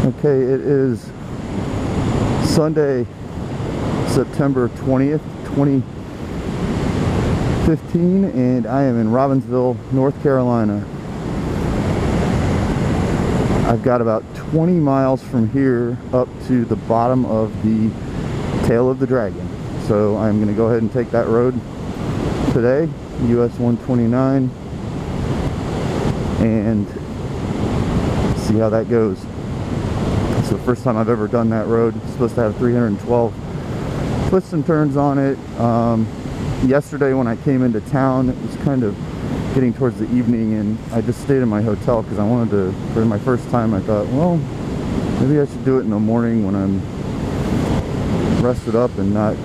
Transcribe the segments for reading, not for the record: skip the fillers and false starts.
Okay, it is Sunday, September 20th, 2015, and I am in Robbinsville, North Carolina. I've got about 20 miles from here up to the bottom of the tail of the dragon. So I'm going to go ahead and take that road today, US 129, and see how that goes. It's the first time I've ever done that road. It's supposed to have 312 twists and turns on it. Yesterday when I came into town, it was kind of getting towards the evening, and I just stayed in my hotel because I wanted to, for my first time, I thought, well, maybe I should do it in the morning when I'm rested up and not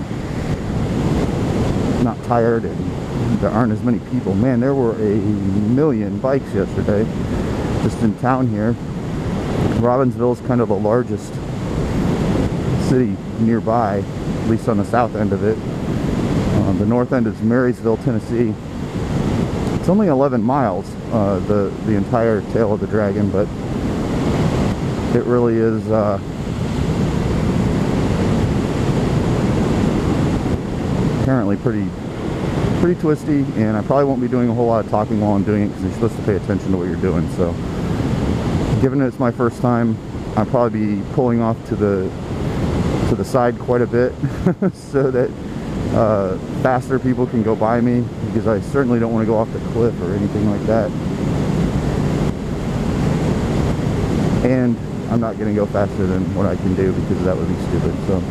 tired and there aren't as many people. Man, there were a million bikes yesterday just in town here. Robbinsville is kind of the largest city nearby, at least on the south end of it. The north end is Marysville, Tennessee. It's only 11 miles, the entire tail of the dragon, but it really is apparently pretty twisty, and I probably won't be doing a whole lot of talking while I'm doing it because you're supposed to pay attention to what you're doing. So given it's my first time, I'll probably be pulling off to the side quite a bit so that faster people can go by me, because I certainly don't want to go off the cliff or anything like that. And I'm not going to go faster than what I can do because that would be stupid. So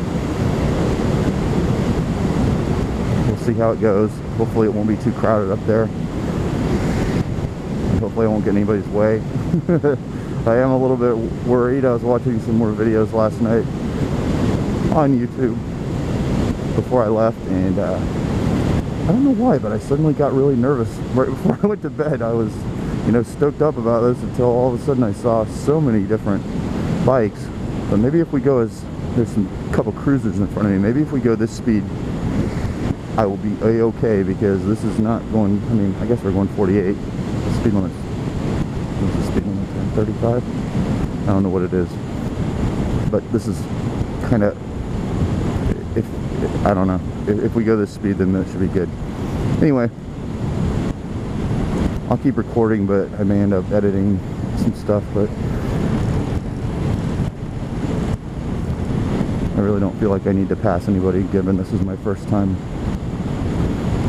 we'll see how it goes. Hopefully it won't be too crowded up there. And hopefully I won't get in anybody's way. I am a little bit worried. I was watching some more videos last night on YouTube before I left, and I don't know why, but I suddenly got really nervous right before I went to bed. I was, stoked up about this until all of a sudden I saw so many different bikes. But maybe if we go, there's a couple cruisers in front of me, maybe if we go this speed, I will be a-okay, because this is not going, I guess we're going 48. The speed limit, what's the speed limit? 35? I don't know what it is. But this is kind of, I don't know. If we go this speed, then that should be good. Anyway, I'll keep recording, but I may end up editing some stuff, but I really don't feel like I need to pass anybody, given this is my first time.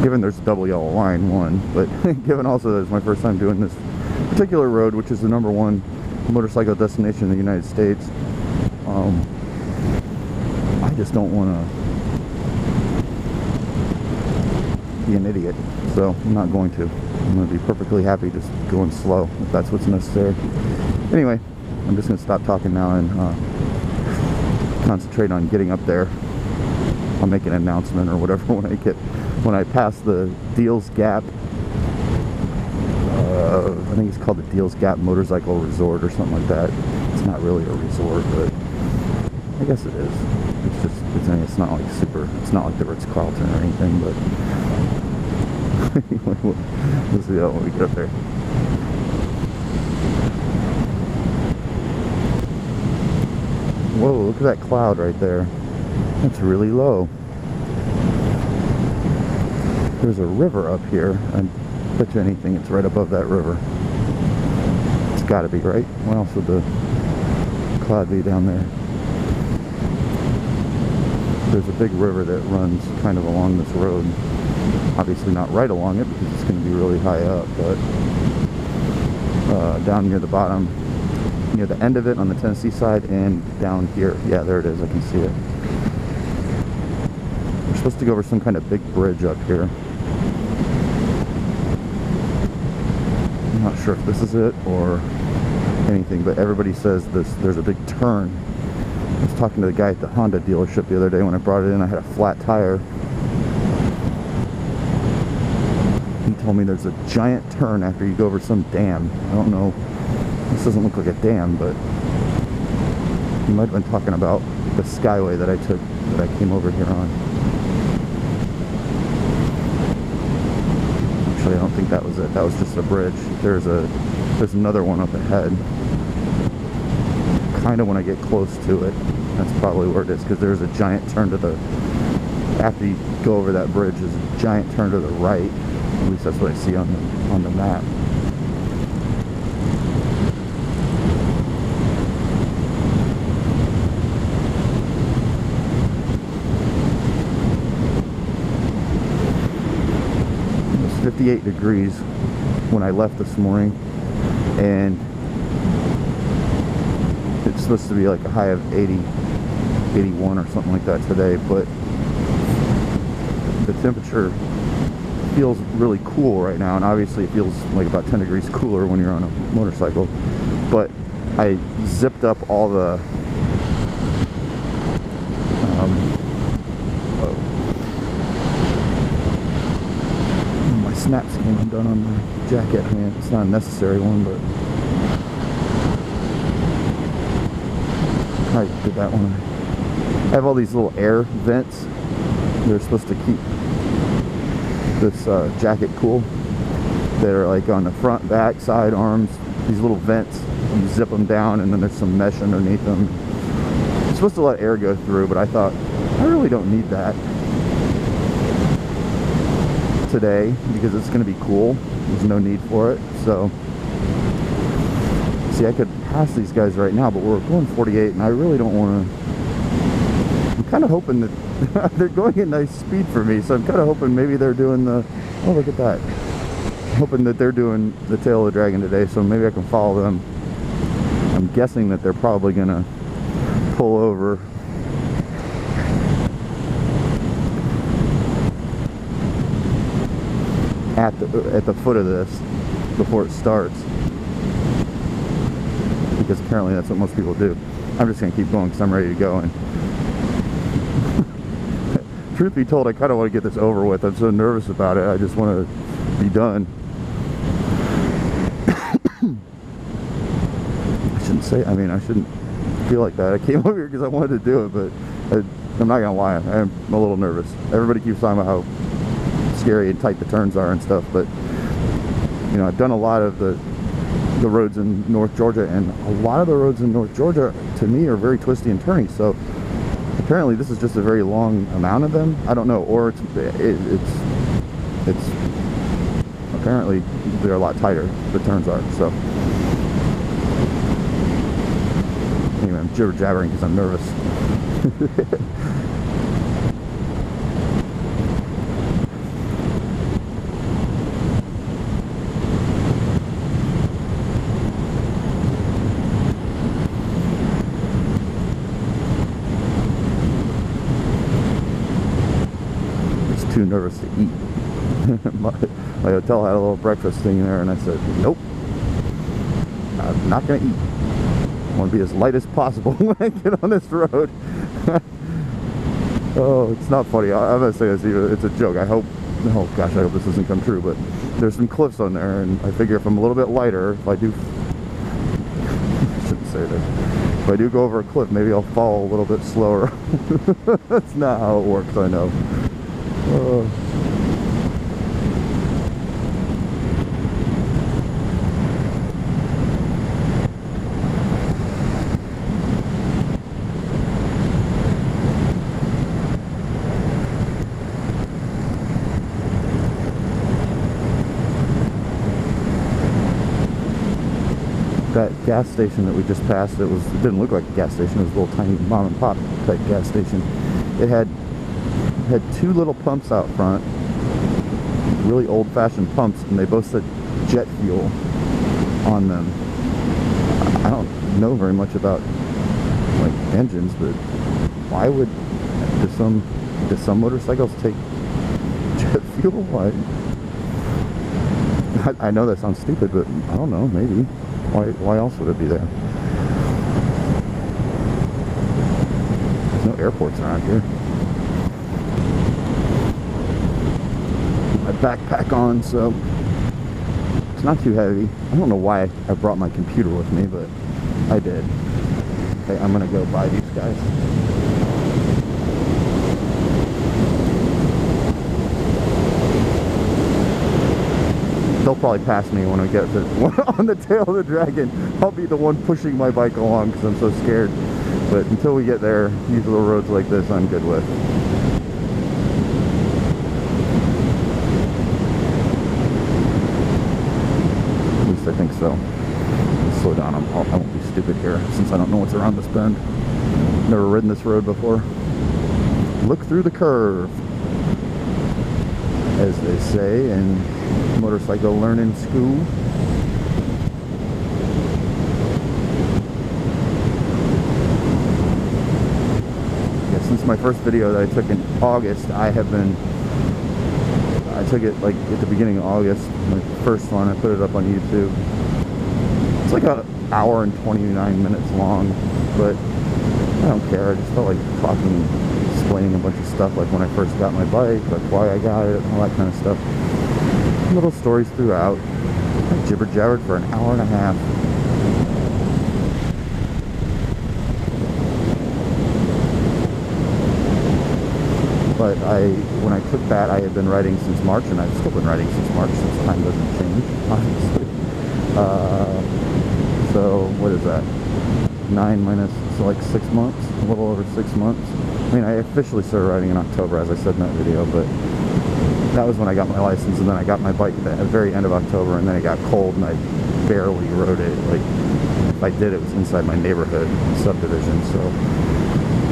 Given there's a double yellow line, one, but given also that it's my first time doing this particular road, which is the #1 motorcycle destination in the United States. I just don't want to be an idiot, so I'm not going to. I'm going to be perfectly happy just going slow if that's what's necessary. Anyway, I'm just going to stop talking now and concentrate on getting up there. I'll make an announcement or whatever when I pass the Deals Gap. I think it's called the Deals Gap Motorcycle Resort or something like that. It's not really a resort, but I guess it is. It's not like it's not like the Ritz-Carlton or anything, but anyway, we'll see that when we get up there. Whoa, look at that cloud right there. That's really low. There's a river up here. I bet you anything it's right above that river. It's got to be, right? Why else would the cloud be down there? There's a big river that runs kind of along this road. Obviously not right along it because it's going to be really high up, but down near the bottom, near the end of it on the Tennessee side, and down here. Yeah, there it is. I can see it. We're supposed to go over some kind of big bridge up here. I'm not sure if this is it or anything, but everybody says there's a big turn. I was talking to the guy at the Honda dealership the other day when I brought it in. I had a flat tire. He told me there's a giant turn after you go over some dam. I don't know. This doesn't look like a dam, but he might have been talking about the Skyway that I took, that I came over here on. Actually, I don't think that was it. That was just a bridge. There's another one up ahead. kind of when I get close to it. That's probably where it is, because there's a giant turn to the, after you go over that bridge, there's a giant turn to the right. At least that's what I see on the map. It was 58 degrees when I left this morning, and it's supposed to be like a high of 80, 81 or something like that today, but the temperature feels really cool right now, and obviously it feels like about 10 degrees cooler when you're on a motorcycle. But I zipped up all the my snaps came undone on my jacket. I mean, it's not a necessary one, but I did that one. I have all these little air vents. They're supposed to keep this jacket cool. They're like on the front, back, side, arms. These little vents. You zip them down, and then there's some mesh underneath them. It's supposed to let air go through, but I thought, I really don't need that today because it's going to be cool. There's no need for it. So, see, I could pass these guys right now, but we're going 48, and I really don't want to. I'm kind of hoping that they're going at nice speed for me, so I'm kind of hoping maybe they're doing the, oh, look at that. I'm hoping that they're doing the tail of the dragon today, so maybe I can follow them. I'm guessing that they're probably going to pull over. At the foot of this before it starts, because apparently that's what most people do. I'm just going to keep going because I'm ready to go, and truth be told, I kind of want to get this over with. I'm so nervous about it. I just want to be done. I shouldn't say, I mean, I shouldn't feel like that. I came over here because I wanted to do it, but I'm not going to lie, I'm a little nervous. Everybody keeps talking about how scary and tight the turns are and stuff, but you know, I've done a lot of the roads in North Georgia, and a lot of the roads in North Georgia to me are very twisty and turny, so apparently this is just a very long amount of them. I don't know, or it's apparently they're a lot tighter, the turns are. So anyway, I'm jibber jabbering because I'm nervous. Too nervous to eat. my hotel had a little breakfast thing there, and I said, nope, I'm not gonna eat. I want to be as light as possible when I get on this road. Oh, it's not funny. I'm gonna say this, it's a joke. I hope, oh gosh, I hope this doesn't come true, but there's some cliffs on there, and I figure if I'm a little bit lighter, if I do, I shouldn't say this, if I do go over a cliff, maybe I'll fall a little bit slower. That's not how it works, I know. That gas station that we just passed, it didn't look like a gas station. It was a little tiny mom and pop type gas station. It had two little pumps out front, really old-fashioned pumps, and they both said jet fuel on them. I don't know very much about like engines, but why would do some motorcycles take jet fuel? I know that sounds stupid, but I don't know, maybe. Why else would it be there? There's no airports around here. My backpack on, so it's not too heavy. I don't know why I brought my computer with me, but I did. Okay, I'm gonna go buy these guys. They'll probably pass me when I get on the tail of the dragon. I'll be the one pushing my bike along because I'm so scared. But until we get there, these little roads like this I'm good with. At least I think so. Let's slow down. I won't be stupid here since I don't know what's around this bend. Never ridden this road before. Look through the curve, as they say in motorcycle learning school. Yeah, since my first video that I took in August, I took it like at the beginning of August, my first one. I put it up on YouTube. It's like an hour and 29 minutes long, but I don't care. I just felt like talking, explaining a bunch of stuff, like when I first got my bike, like why I got it, all that kind of stuff. Little stories throughout. I jibber-jabbered for an hour and a half. But when I took that, I had been riding since March, and I've still been riding since March, since time doesn't change, obviously. So, what is that? 9 minus, so like 6 months, a little over 6 months. I mean, I officially started riding in October, as I said in that video, but that was when I got my license, and then I got my bike at the very end of October, and then it got cold, and I barely rode it. Like, if I did, it was inside my neighborhood subdivision, so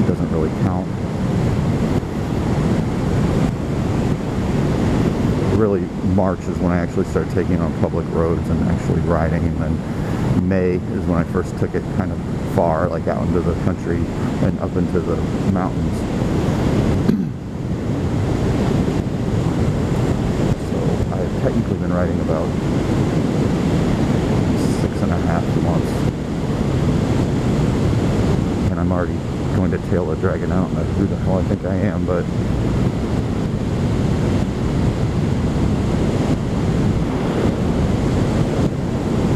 it doesn't really count. Really, March is when I actually started taking it on public roads and actually riding, and then May is when I first took it kind of far, like out into the country and up into the mountains. So I've technically been riding about 6.5 months, and I'm already going to tail the dragon. I don't know who the hell I think I am, but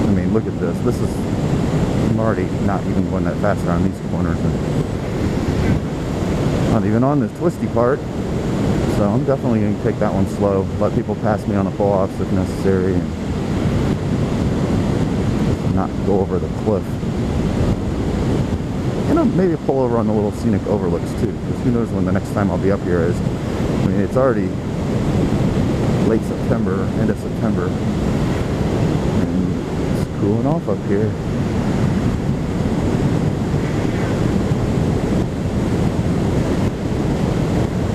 I mean, look at this. This is, I'm already not even going that fast around these corners, and not even on this twisty part. So I'm definitely going to take that one slow, let people pass me on the pull-offs if necessary, and not go over the cliff. And maybe pull over on the little scenic overlooks too, because who knows when the next time I'll be up here is. I mean, it's already late September, end of September, and it's cooling off up here.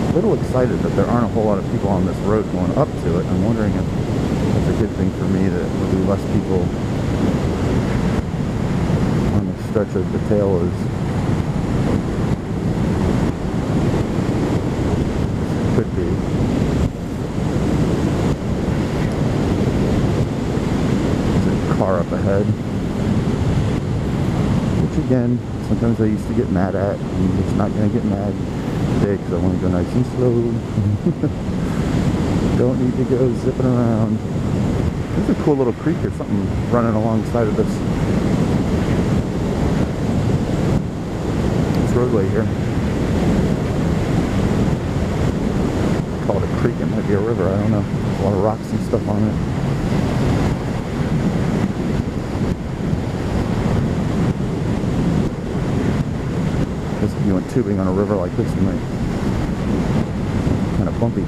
A little excited that there aren't a whole lot of people on this road going up to it. I'm wondering if it's a good thing for me that there'll be less people on the stretch of the tail is. Could be. There's a car up ahead. Which again, sometimes I used to get mad at. I'm just not going to get mad today because I want to go nice and slow. Don't need to go zipping around. There's a cool little creek or something running alongside of this roadway here. Call it a creek, it might be a river, I don't know. There's a lot of rocks and stuff on it. If you went tubing on a river like this, you might kind of bumpy.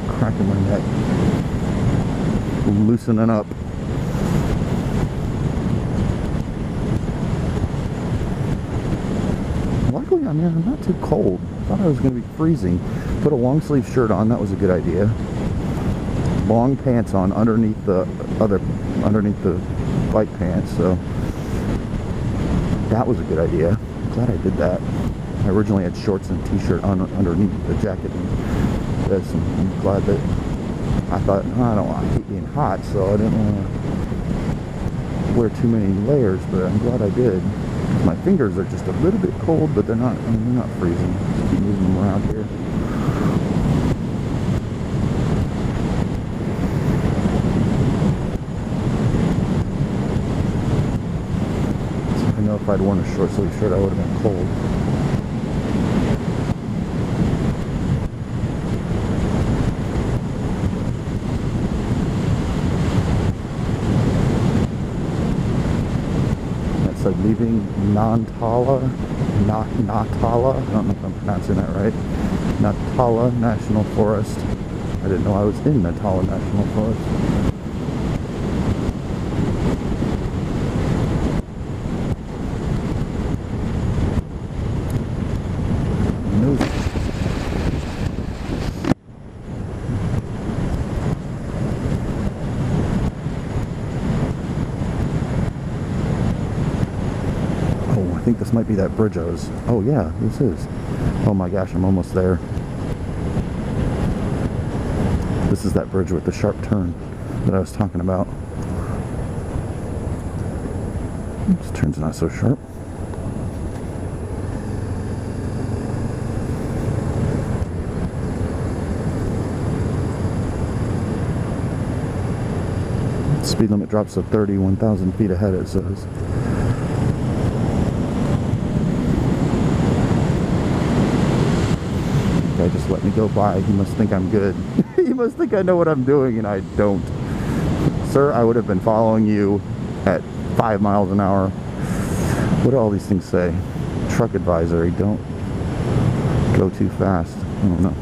Cracking my neck, loosening up. Luckily, I mean, I'm not too cold. I thought I was going to be freezing. Put a long sleeve shirt on, that was a good idea. Long pants on underneath the bike pants, so that was a good idea. I'm glad I did that. I originally had shorts and t-shirt on underneath the jacket and this, and I'm glad that I thought, oh, I hate being hot, so I didn't want to wear too many layers, but I'm glad I did. My fingers are just a little bit cold, but they're not, I mean, they're not freezing. Just keep moving them around here. know if I'd worn a short sleeve shirt I would have been cold. That said leaving Natala, I don't know if I'm pronouncing that right, Natala National Forest. I didn't know I was in Natala National Forest. Oh, I think this might be that bridge I was... Oh yeah, this is. Oh my gosh, I'm almost there. This is that bridge with the sharp turn that I was talking about. This turn's not so sharp. Speed limit drops to 30, 1,000 feet ahead, it says. Okay, just let me go by. He must think I'm good. He must think I know what I'm doing, and I don't. Sir, I would have been following you at 5 miles an hour. What do all these things say? Truck advisory, don't go too fast. I don't know.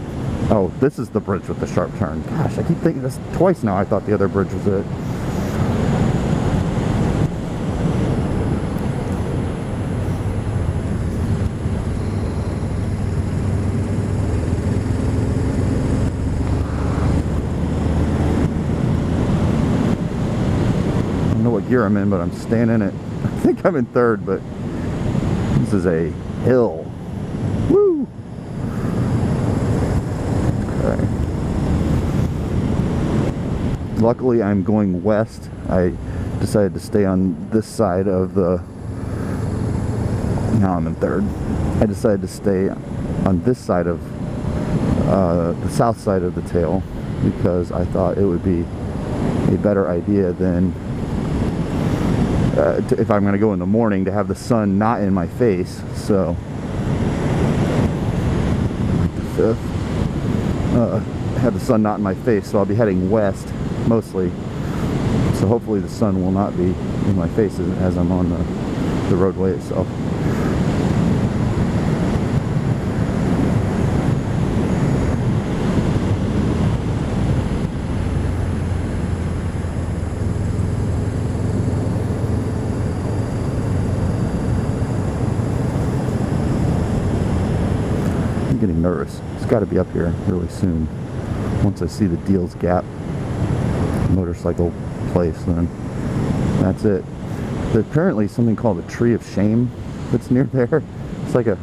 Oh, this is the bridge with the sharp turn. Gosh, I keep thinking this twice now. I thought the other bridge was it. I don't know what gear I'm in, but I'm staying in it. I think I'm in third, but this is a hill. Woo! Okay. Luckily, I'm going west. I decided to stay on this side of the... Now I'm in third. I decided to stay on this side of the south side of the tail because I thought it would be a better idea than if I'm going to go in the morning to have the sun not in my face. So have the sun not in my face, so I'll be heading west mostly. So hopefully the sun will not be in my face as I'm on the roadway itself. Getting nervous. It's got to be up here really soon. Once I see the Deals Gap motorcycle place, then that's it. There's apparently something called a tree of shame that's near there. It's like a,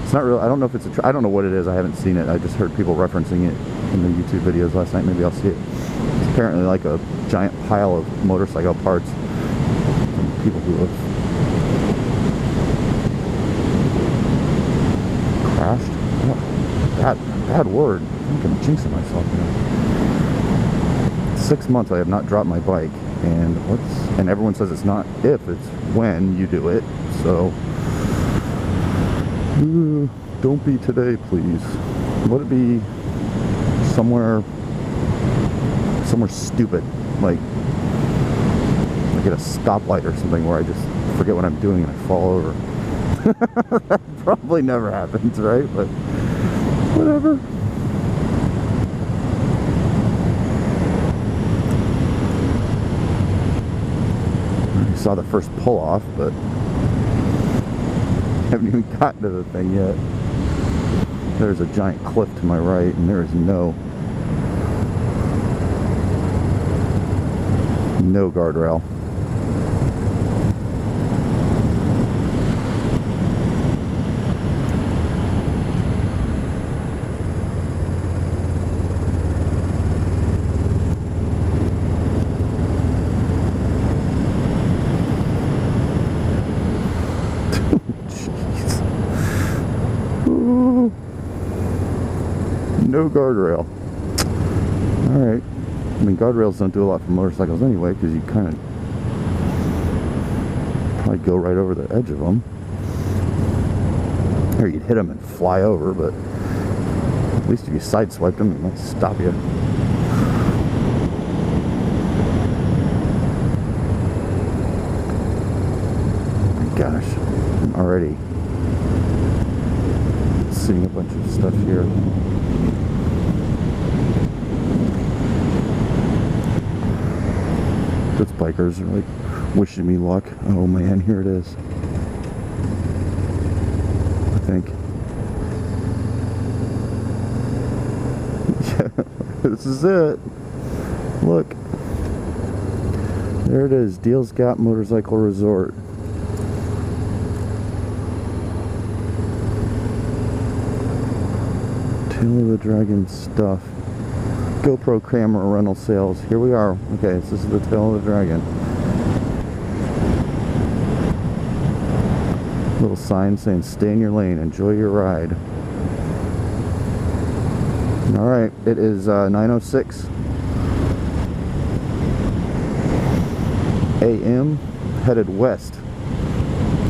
it's not real. I don't know if it's a tree. I don't know what it is. I haven't seen it. I just heard people referencing it in the YouTube videos last night. Maybe I'll see it. It's apparently like a giant pile of motorcycle parts from people who have crashed. Oh, bad word. I'm going to jinx it myself now. 6 months I have not dropped my bike, and everyone says it's not if, it's when you do it. So don't be today, please. Let it be somewhere stupid, like at a stoplight or something where I just forget what I'm doing and I fall over. That probably never happens, right? But whatever. I saw the first pull off, but haven't even gotten to the thing yet. There's a giant cliff to my right, and there is no guardrail. No guardrail. Alright. I mean, guardrails don't do a lot for motorcycles anyway, because you kind of Probably go right over the edge of them. Or you'd hit them and fly over, but at least if you sideswiped them, it might stop you. Oh my gosh, I'm already seeing a bunch of stuff here. Those bikers are like wishing me luck. Oh man, here it is. I think. Yeah, this is it. Look. There it is. Deals Gap Motorcycle Resort. Tail of the Dragon stuff. GoPro camera rental sales. Here we are. Okay, so this is the Tail of the Dragon. Little sign saying stay in your lane, enjoy your ride. Alright, it is 9:06 a.m. headed west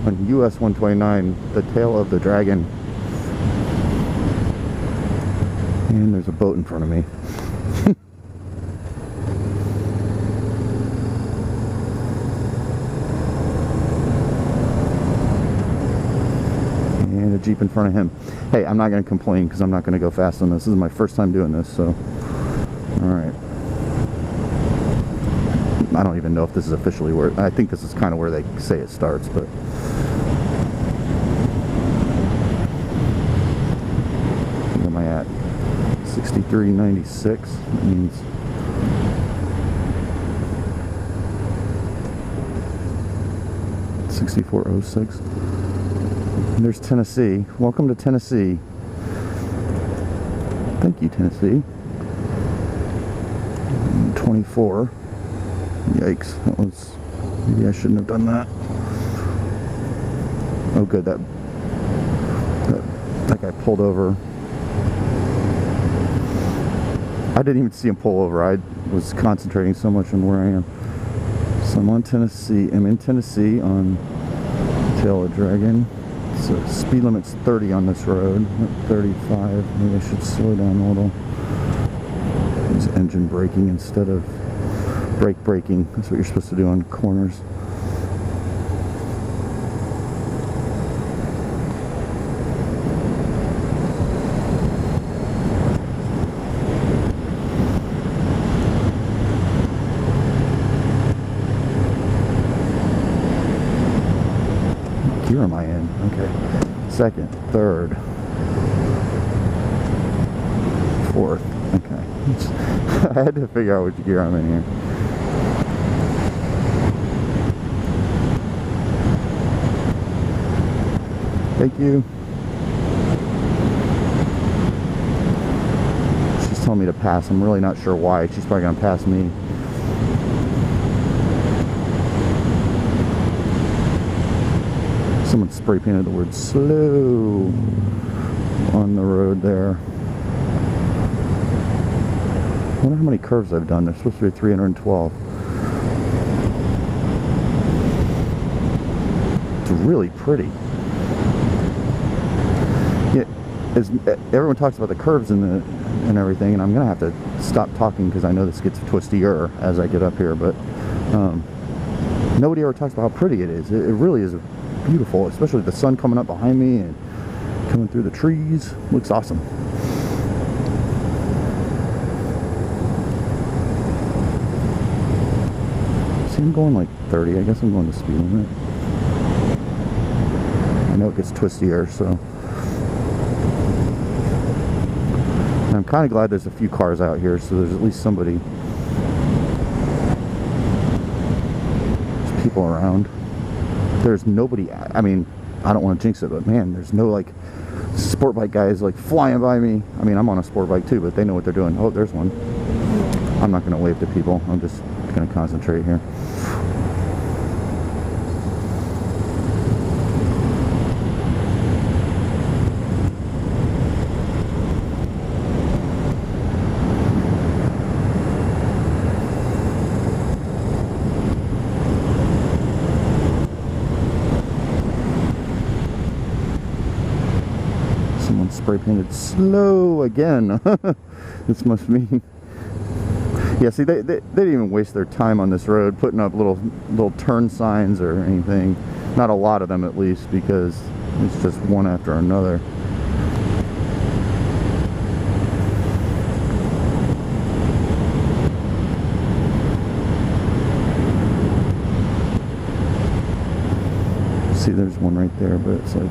on US 129, the Tail of the Dragon. And there's a boat in front of me. And a Jeep in front of him. Hey, I'm not going to complain because I'm not going to go fast on this. This is my first time doing this, so. Alright. I don't even know if this is officially where. I think this is kind of where they say it starts, but. Where am I at? 63.96. That means. $64.06. There's Tennessee. Welcome to Tennessee. Thank you, Tennessee. 24. Yikes. That was... Maybe I shouldn't have done that. Oh, good. That guy pulled over. I didn't even see him pull over. I was concentrating so much on where I am. So I'm on Tennessee. I'm in Tennessee on Tail of Dragon. So speed limit's 30 on this road, not 35. Maybe I should slow down a little. Use engine braking instead of brake braking. That's what you're supposed to do on corners. What gear am I in? Okay. Second, third, fourth. Okay. I had to figure out which gear I'm in here. Thank you. She's telling me to pass. I'm really not sure why. She's probably going to pass me. Someone spray painted the word slow on the road there. I wonder how many curves I've done. There's supposed to be 312. It's really pretty. Yeah, everyone talks about the curves and everything, and I'm gonna have to stop talking because I know this gets twistier as I get up here. But nobody ever talks about how pretty it is. It really is beautiful, especially with the sun coming up behind me and coming through the trees. Looks awesome. See, I'm going like 30. I guess I'm going the speed limit. I know it gets twistier, so. And I'm kind of glad there's a few cars out here, so there's at least somebody. There's people around. There's nobody, I mean, I don't want to jinx it, but man, there's no like sport bike guys like flying by me. I mean, I'm on a sport bike too, but they know what they're doing. Oh, there's one. I'm not going to wave to people. I'm just going to concentrate here. spray painted slow again. This must mean... Yeah, see, they didn't even waste their time on this road putting up little turn signs or anything. Not a lot of them, at least, because it's just one after another. See, there's one right there, but it's like...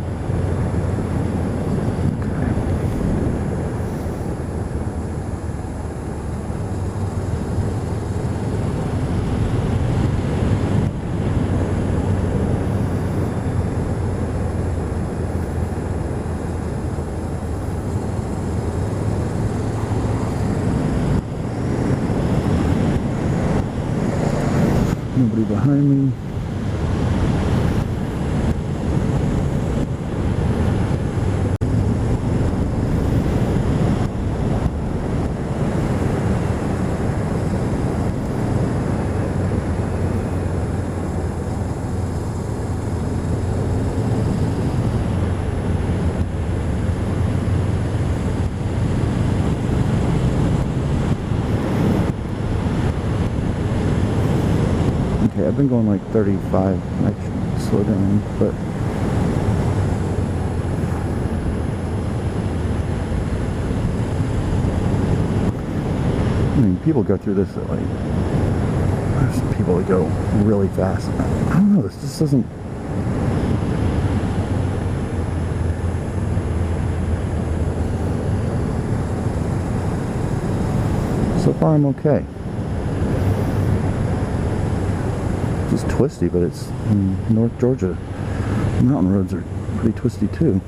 Nobody behind me. Okay, I've been going like 35. I should slow down, but I mean, people go through this at like, there's people that go really fast. I don't know, this just doesn't. So far I'm okay. It's twisty, but it's in North Georgia. Mountain roads are pretty twisty too.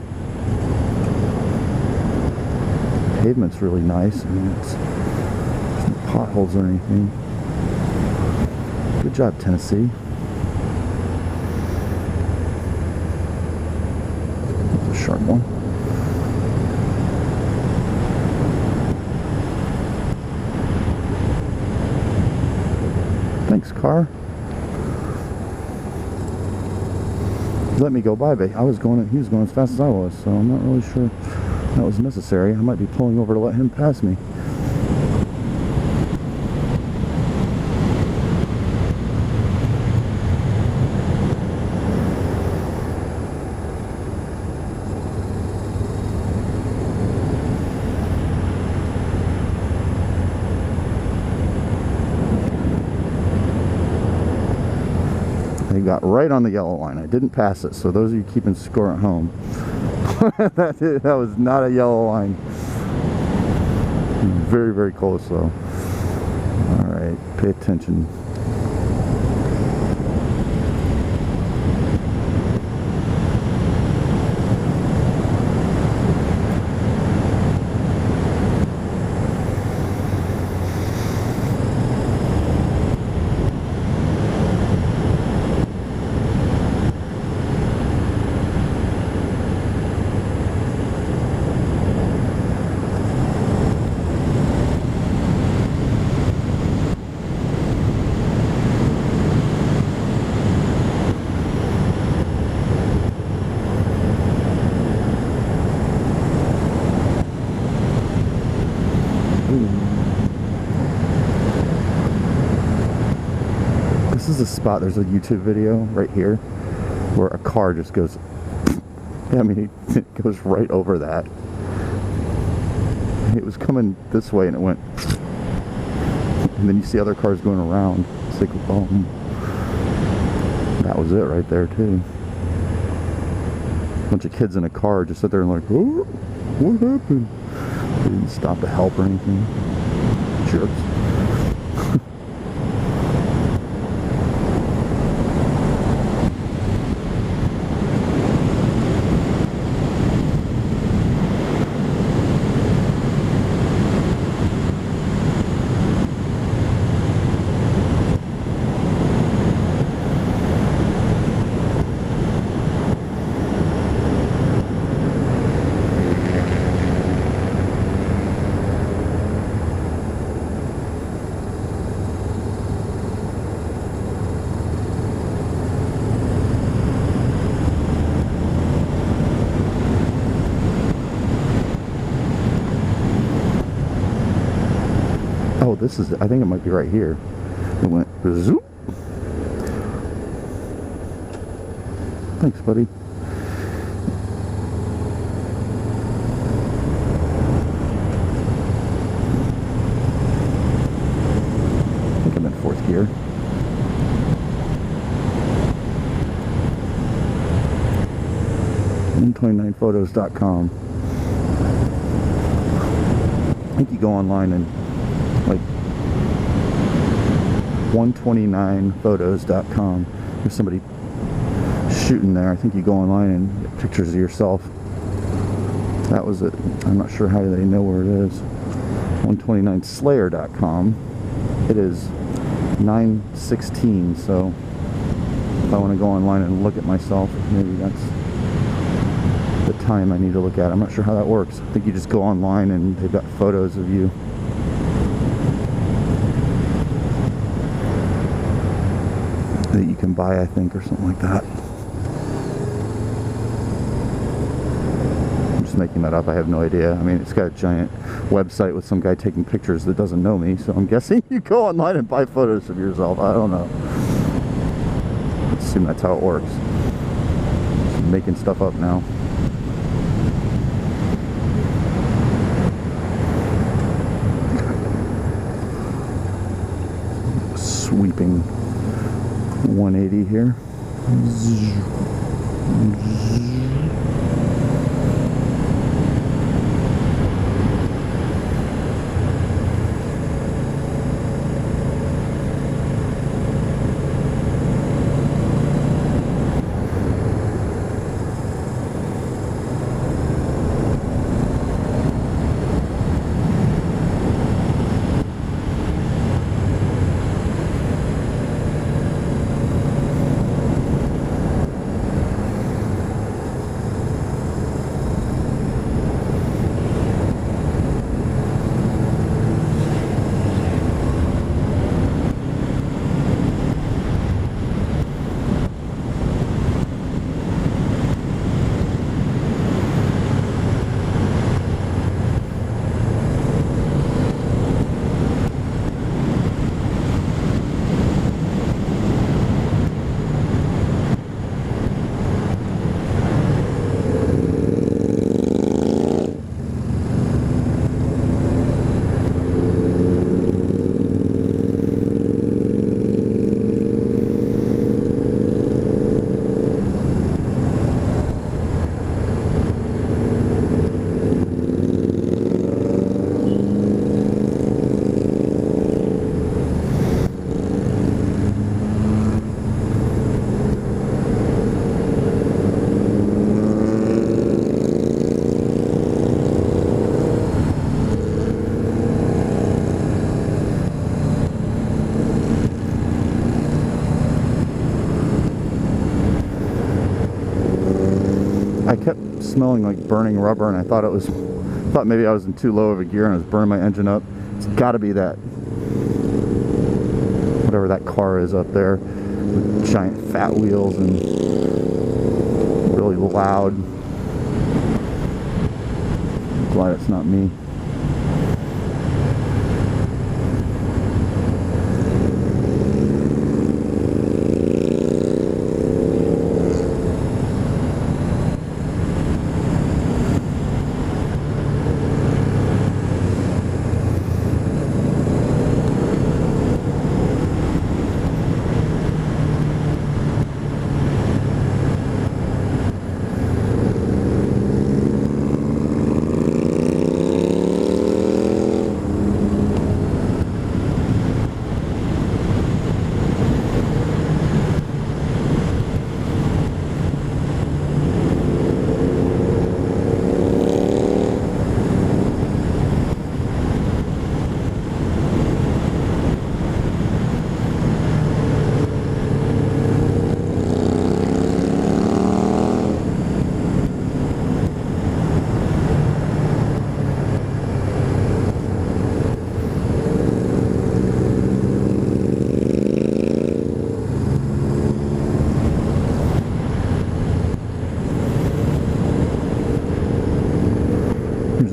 Pavement's really nice. I mean, there's no potholes or anything. Good job, Tennessee. That's a sharp one. Thanks, car. Let me go by, but he was going as fast as I was, so I'm not really sure that was necessary. I might be pulling over to let him pass me. They got right on the yellow line. I didn't pass it, so those of you keeping score at home, that was not a yellow line. Very, very close though. Alright, pay attention. This is a spot, there's a YouTube video right here where a car just goes, I mean, it goes right over that. It was coming this way and it went, and then you see other cars going around. It's like, oh, that was it right there too. A bunch of kids in a car just sit there and like, oh, what happened? They didn't stop to help or anything. Jerks. this is, I think it might be right here. It went zoop. Thanks, buddy. I think I'm in 4th gear. N29photos.com. I think you go online and like 129photos.com. There's somebody shooting there. I think you go online and get pictures of yourself. That was it. I'm not sure how they know where it is. 129slayer.com. It is 9:16, so if I want to go online and look at myself, maybe that's the time I need to look at. I'm not sure how that works. I think you just go online and they've got photos of you. That you can buy, I think, or something like that. I'm just making that up. I have no idea. I mean, it's got a giant website with some guy taking pictures that doesn't know me, so I'm guessing you go online and buy photos of yourself. I don't know. Let's assume that's how it works. Just making stuff up now. Sweeping 180 here. I kept smelling like burning rubber, and I thought maybe I was in too low of a gear and I was burning my engine up. It's got to be that, whatever that car is up there with giant fat wheels and really loud. I'm glad it's not me.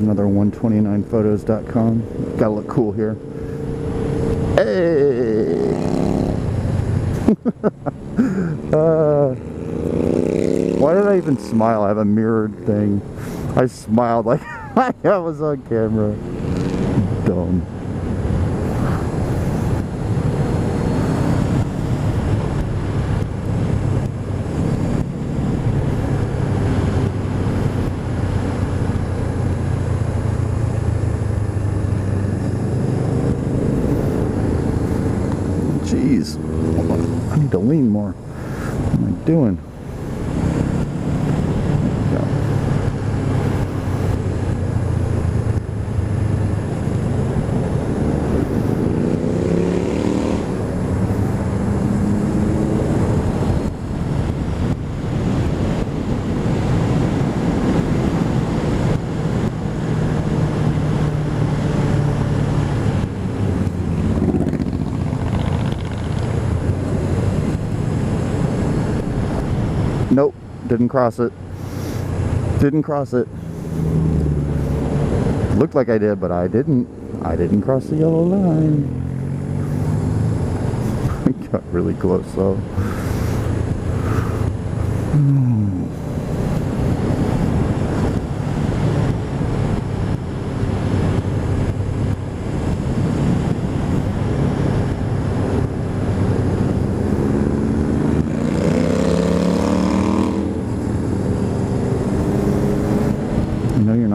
Another 129photos.com. Gotta look cool here. Hey! Why did I even smile? I have a mirrored thing. I smiled like I was on camera. Dumb. Jeez. I need to lean more. What am I doing? Nope, didn't cross it. Didn't cross it. Looked like I did, but I didn't. I didn't cross the yellow line. I got really close though.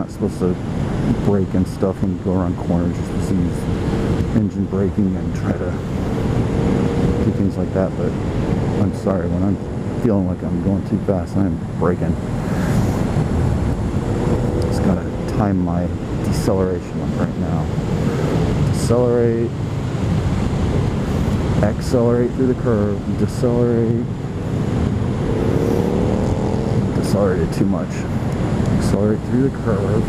Supposed to brake and stuff when you go around corners. You're supposed to use engine braking and try to do things like that, but I'm sorry, when I'm feeling like I'm going too fast, I'm braking. Just gotta time my deceleration up right now. Decelerate, accelerate through the curve, decelerate. Decelerated too much. Accelerate through the curve.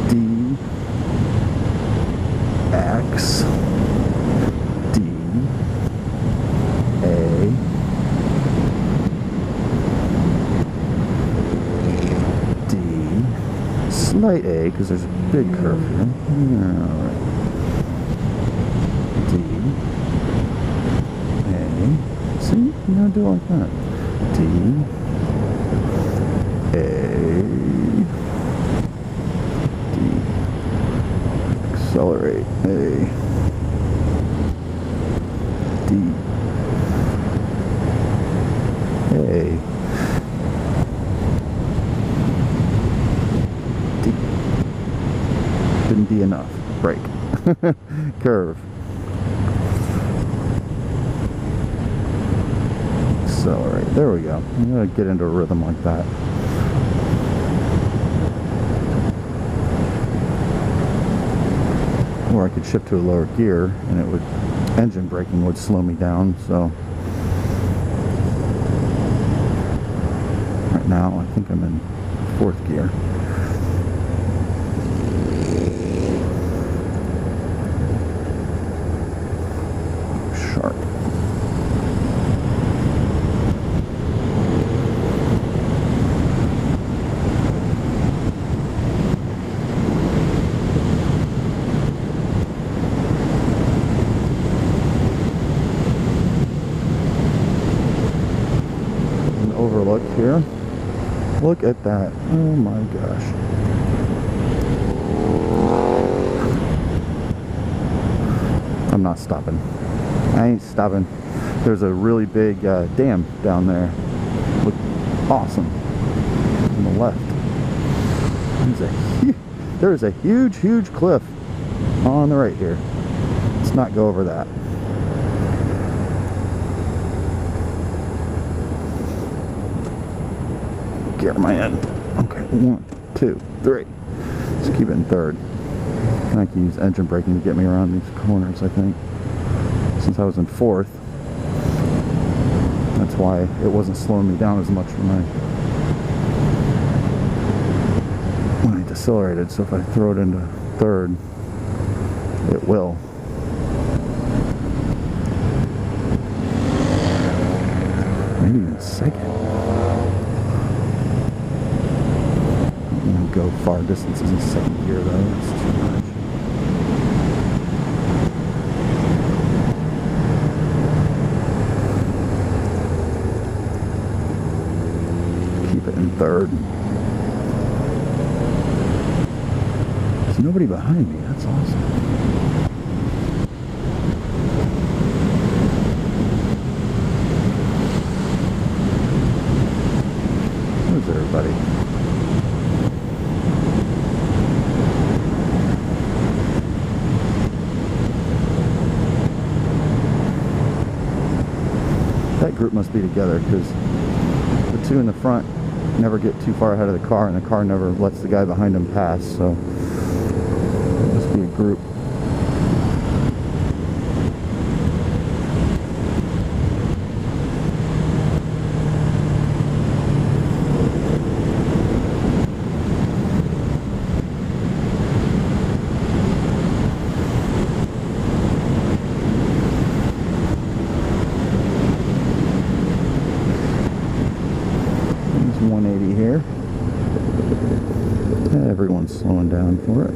D, X, D, A, D, slight A, because there's a big curve here. Alright. D, A, see? You know, do it like that. D, A, D, accelerate, A, D, A, D, didn't D enough, brake, curve, accelerate, there we go. I'm going to get into a rhythm like that. Or I could shift to a lower gear and it would, engine braking would slow me down. So right now I think I'm in 4th gear. Sharp. Overlook here. Look at that. Oh my gosh. I'm not stopping. I ain't stopping. There's a really big dam down there. Look awesome. On the left. There's a huge cliff on the right here. Let's not go over that. Gear am I in? Okay, 1, 2, 3. Let's keep it in 3rd. And I can use engine braking to get me around these corners, I think. Since I was in 4th, that's why it wasn't slowing me down as much when I decelerated. So if I throw it into 3rd, it will. Maybe even 2nd. Go far distances in 2nd gear though, it's too much. in third. There's nobody behind me. That's awesome. Where's everybody? That group must be together because the two in the front never get too far ahead of the car, and the car never lets the guy behind them pass, so it must be a group. Here. Everyone's slowing down for it.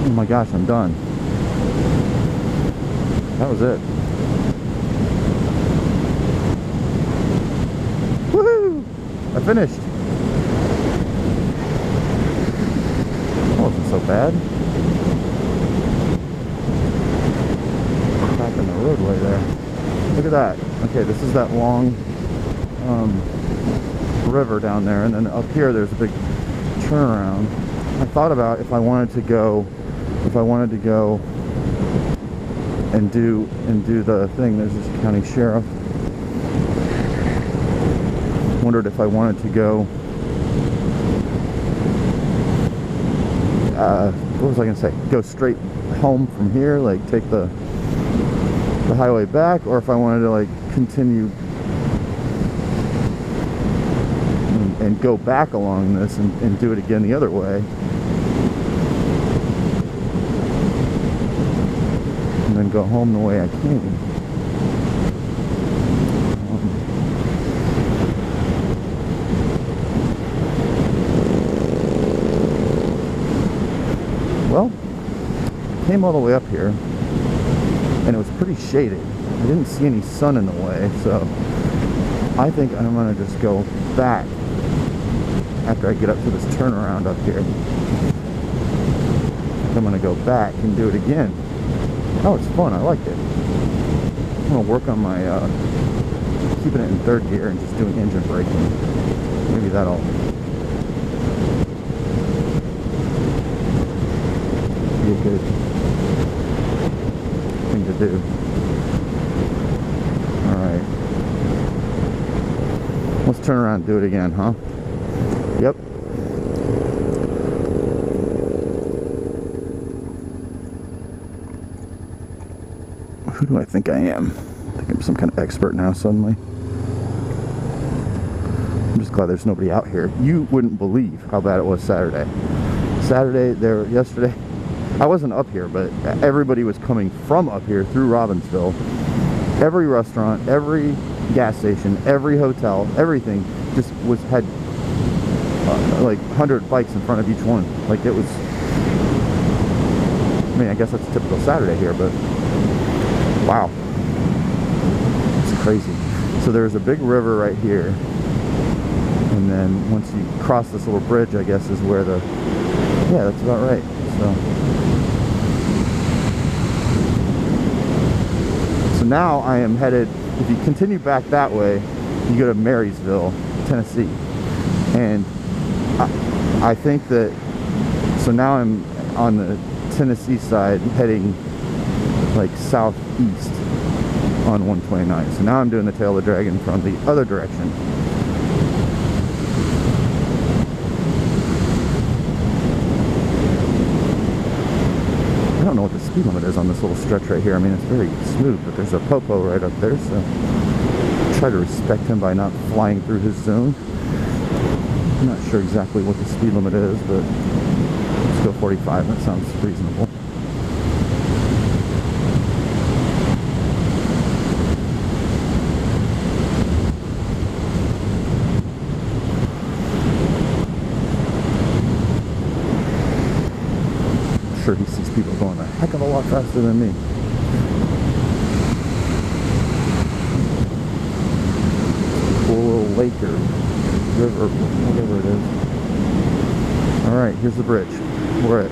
Oh my gosh, I'm done. That was it. Woohoo! I finished. That wasn't so bad. Back in the roadway there. Look at that. Okay, this is that long river down there, and then up here there's a big turnaround. I thought about if I wanted to go and do the thing. There's this county sheriff. Wondered if I wanted to go. What was I gonna say? Go straight home from here, like take the highway back, or if I wanted to like continue and go back along this and do it again the other way. And then go home the way I came. Well, came all the way up here, and it was pretty shaded. I didn't see any sun in the way, so I think I'm gonna just go back after I get up to this turnaround up here. I'm gonna go back and do it again. Oh, it's fun. I liked it. I'm gonna work on my keeping it in third gear and just doing engine braking. Maybe that'll be a good thing to do. Alright. Let's turn around and do it again, huh? Yep. Who do I think I am? I think I'm some kind of expert now suddenly. I'm just glad there's nobody out here. You wouldn't believe how bad it was Saturday. Yesterday, I wasn't up here, but everybody was coming from up here through Robbinsville. Every restaurant, every gas station, every hotel, everything just had like 100 bikes in front of each one. Like it was, I mean, I guess that's a typical Saturday here, but wow, it's crazy. So there's a big river right here, and then once you cross this little bridge, I guess is where the, yeah, that's about right. So now I am headed, if you continue back that way, you go to Marysville, Tennessee. And I think that, so now I'm on the Tennessee side heading like southeast on 129. So now I'm doing the tail of the dragon from the other direction. I don't know what the speed limit is on this little stretch right here. I mean, it's very smooth, but there's a popo right up there, so try to respect him by not flying through his zone. I'm not sure exactly what the speed limit is, but let's go 45. That sounds reasonable. I'm sure he sees people going a heck of a lot faster than me. Cool little lake or river, whatever it is. Alright, here's the bridge. We're at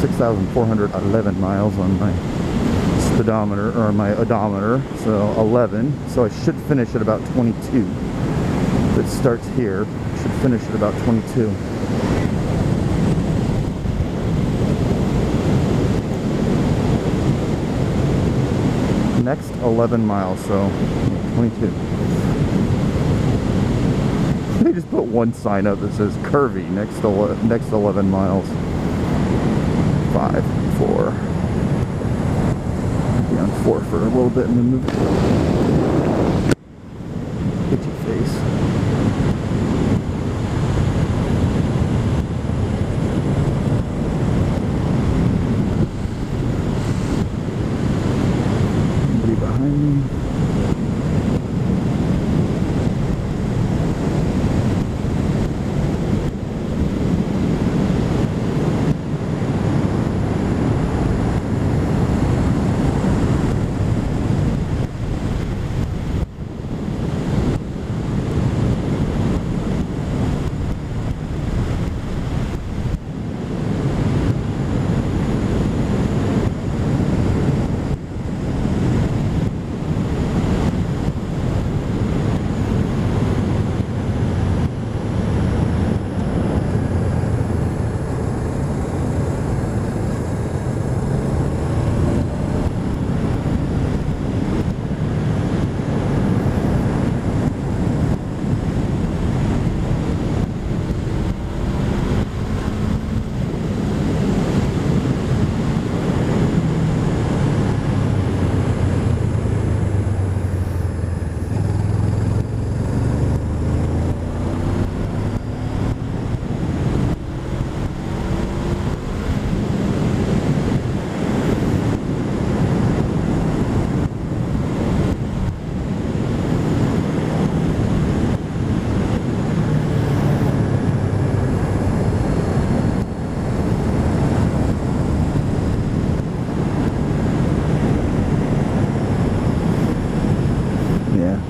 6,411 miles on my speedometer, or my odometer, so 11. So I should finish at about 22. If it starts here, I should finish at about 22. Next 11 miles, so 22. They just put one sign up that says curvy next 11 miles. 5, 4. I'll be on 4 for a little bit and then move. Hit your face. Nobody behind me.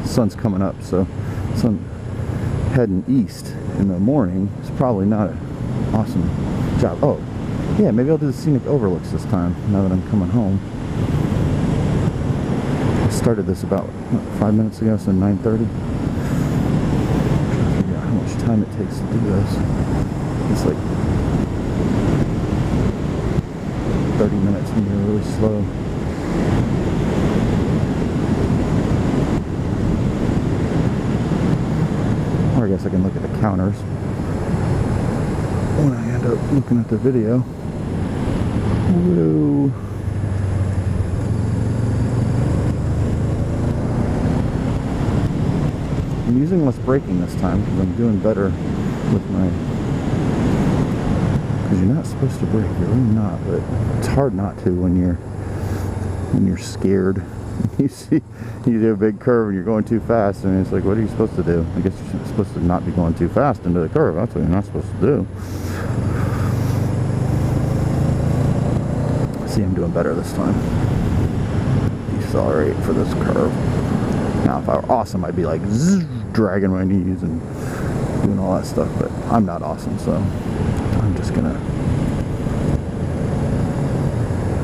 Sun's coming up, so sun heading east in the morning is probably not an awesome job. Oh, yeah, maybe I'll do the scenic overlooks this time now that I'm coming home. I started this about 5 minutes ago, so 9:30. Trying to figure out how much time it takes to do this. It's like 30 minutes when you're really slow. Or I guess I can look at the counters when I end up looking at the video. Whoa. I'm using less braking this time because I'm doing better with my... Because you're not supposed to brake, you're really not, but it's hard not to when you're scared. You see, you do a big curve and you're going too fast, and it's like, what are you supposed to do? I guess you're supposed to not be going too fast into the curve. That's what you're not supposed to do. See, I'm doing better this time. Decelerate for this curve. Now, if I were awesome, I'd be like zzz, dragging my knees and doing all that stuff, but I'm not awesome, so I'm just gonna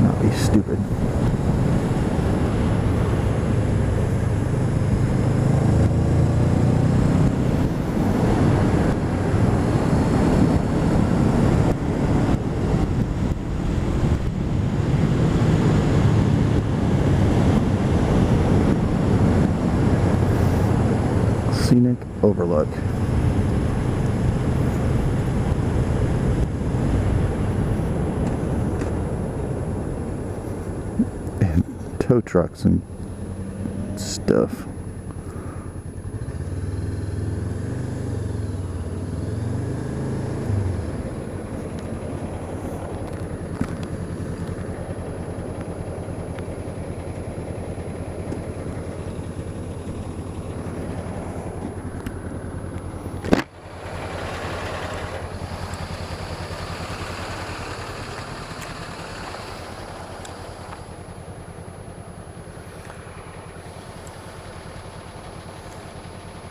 not be stupid. Scenic overlook. And tow trucks and stuff.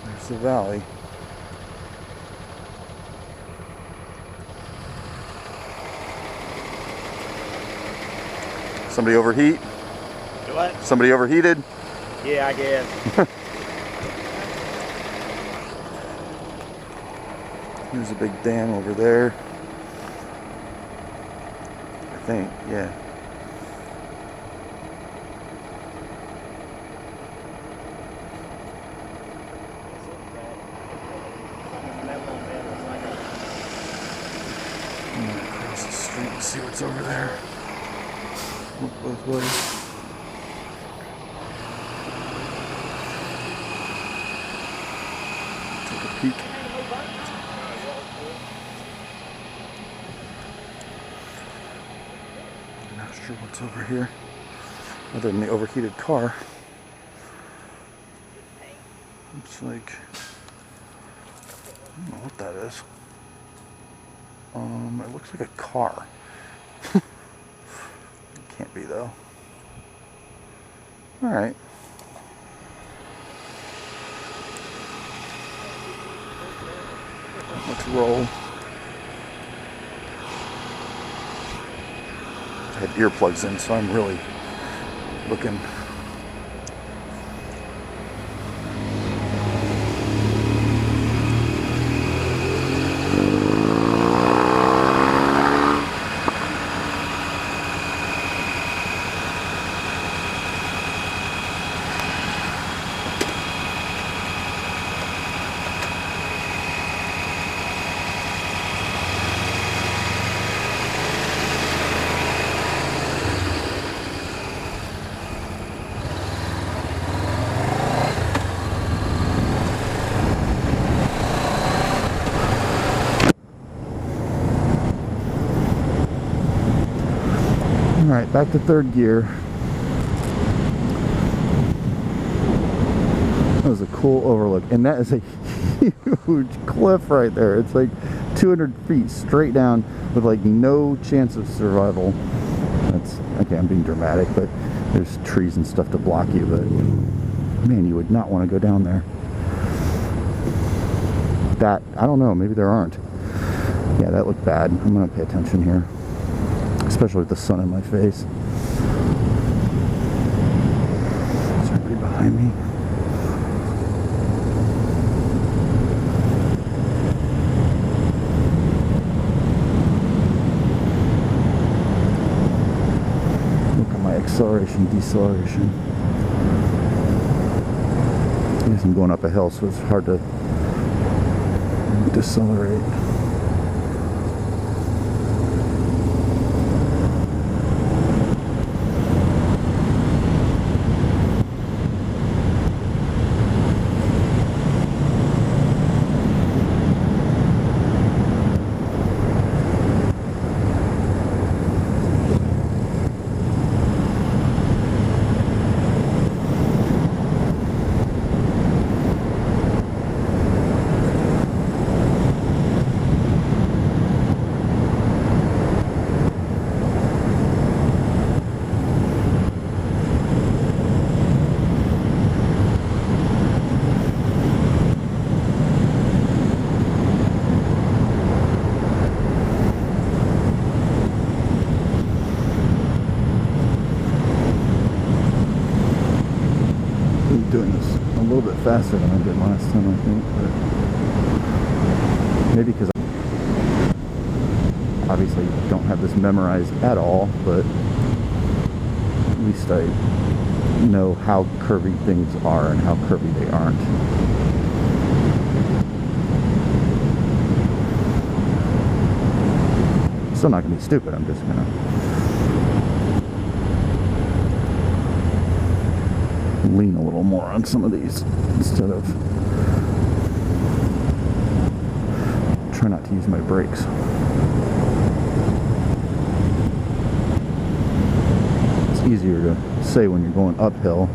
There's the valley. Somebody overheat? What? Somebody overheated? Yeah, I guess. There's a big dam over there. I think, yeah. I'm gonna cross the street and see what's over there. Look both ways. Take a peek. I'm not sure what's over here, other than the overheated car. It's like, I don't know what that is. It looks like a car. It can't be though. All right. Let's roll. I had earplugs in, so I'm really looking. Alright, back to third gear. That was a cool overlook. And that is a huge cliff right there. It's like 200 feet straight down with like no chance of survival. That's, okay, I'm being dramatic, but there's trees and stuff to block you, but man, you would not want to go down there. That, I don't know, maybe there aren't. Yeah, that looked bad. I'm going to pay attention here. Especially with the sun in my face. Is there anybody behind me? Look at my acceleration, deceleration. I guess I'm going up a hill, so it's hard to decelerate. faster than I did last time, I think. But maybe because I obviously don't have this memorized at all, but at least I know how curvy things are and how curvy they aren't. Still not gonna be stupid, I'm just gonna lean a little more on some of these instead of try not to use my brakes. It's easier to say when you're going uphill.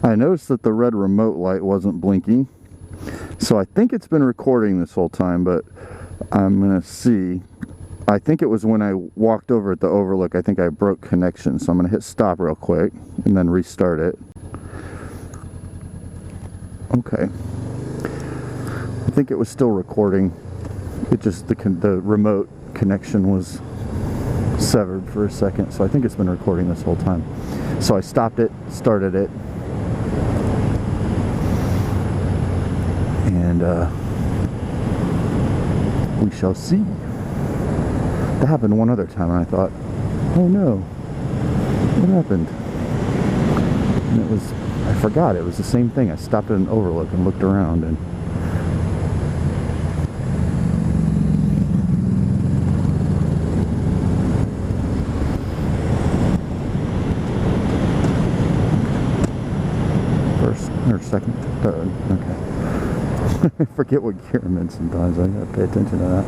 I noticed that the red remote light wasn't blinking, so I think it's been recording this whole time, but I'm gonna see. I think it was when I walked over at the overlook, I think I broke connection, so I'm gonna hit stop real quick and then restart it. Okay. I think it was still recording. It just, the remote connection was severed for a second, so I think it's been recording this whole time. So I stopped it, started it, and we shall see. That happened one other time and I thought, oh no, what happened? And it was, I forgot, it was the same thing. I stopped at an overlook and looked around, and first or second, third, okay. I forget what gear I'm in sometimes. I gotta pay attention to that.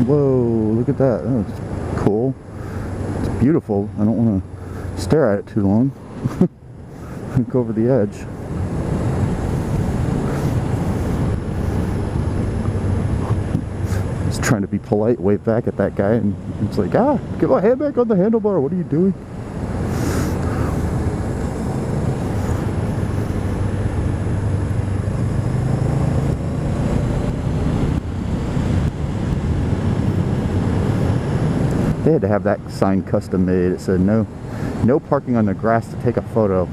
Whoa, look at that. That's cool. It's beautiful. I don't want to stare at it too long. Go over the edge. Just trying to be polite, wave back at that guy, and it's like, ah, get my hand back on the handlebar. What are you doing? They had to have that sign custom made. It said no parking on the grass to take a photo.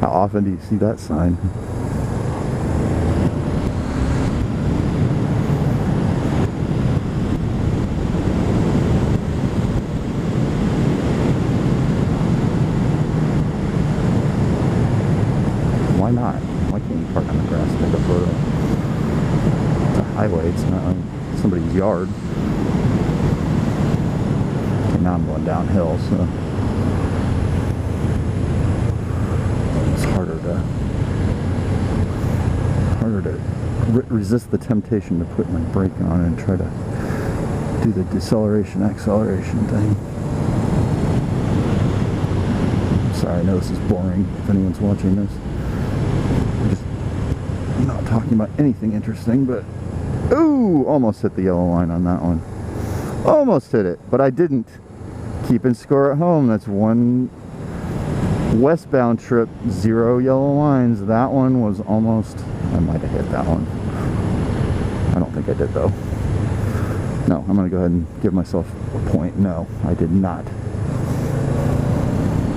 How often do you see that sign? Why not? Why can't you park on the grass to take a photo? It's a highway, it's not somebody's yard. Okay, now I'm going downhill, so it's harder to resist the temptation to put my brake on and try to do the deceleration acceleration thing. Sorry, I know this is boring if anyone's watching this. I'm not talking about anything interesting, but ooh, almost hit the yellow line on that one. Almost hit it, but I didn't. Keeping score at home. That's one westbound trip, 0 yellow lines. That one was almost, I might have hit that one. I don't think I did though. No, I'm gonna go ahead and give myself a point. No, I did not.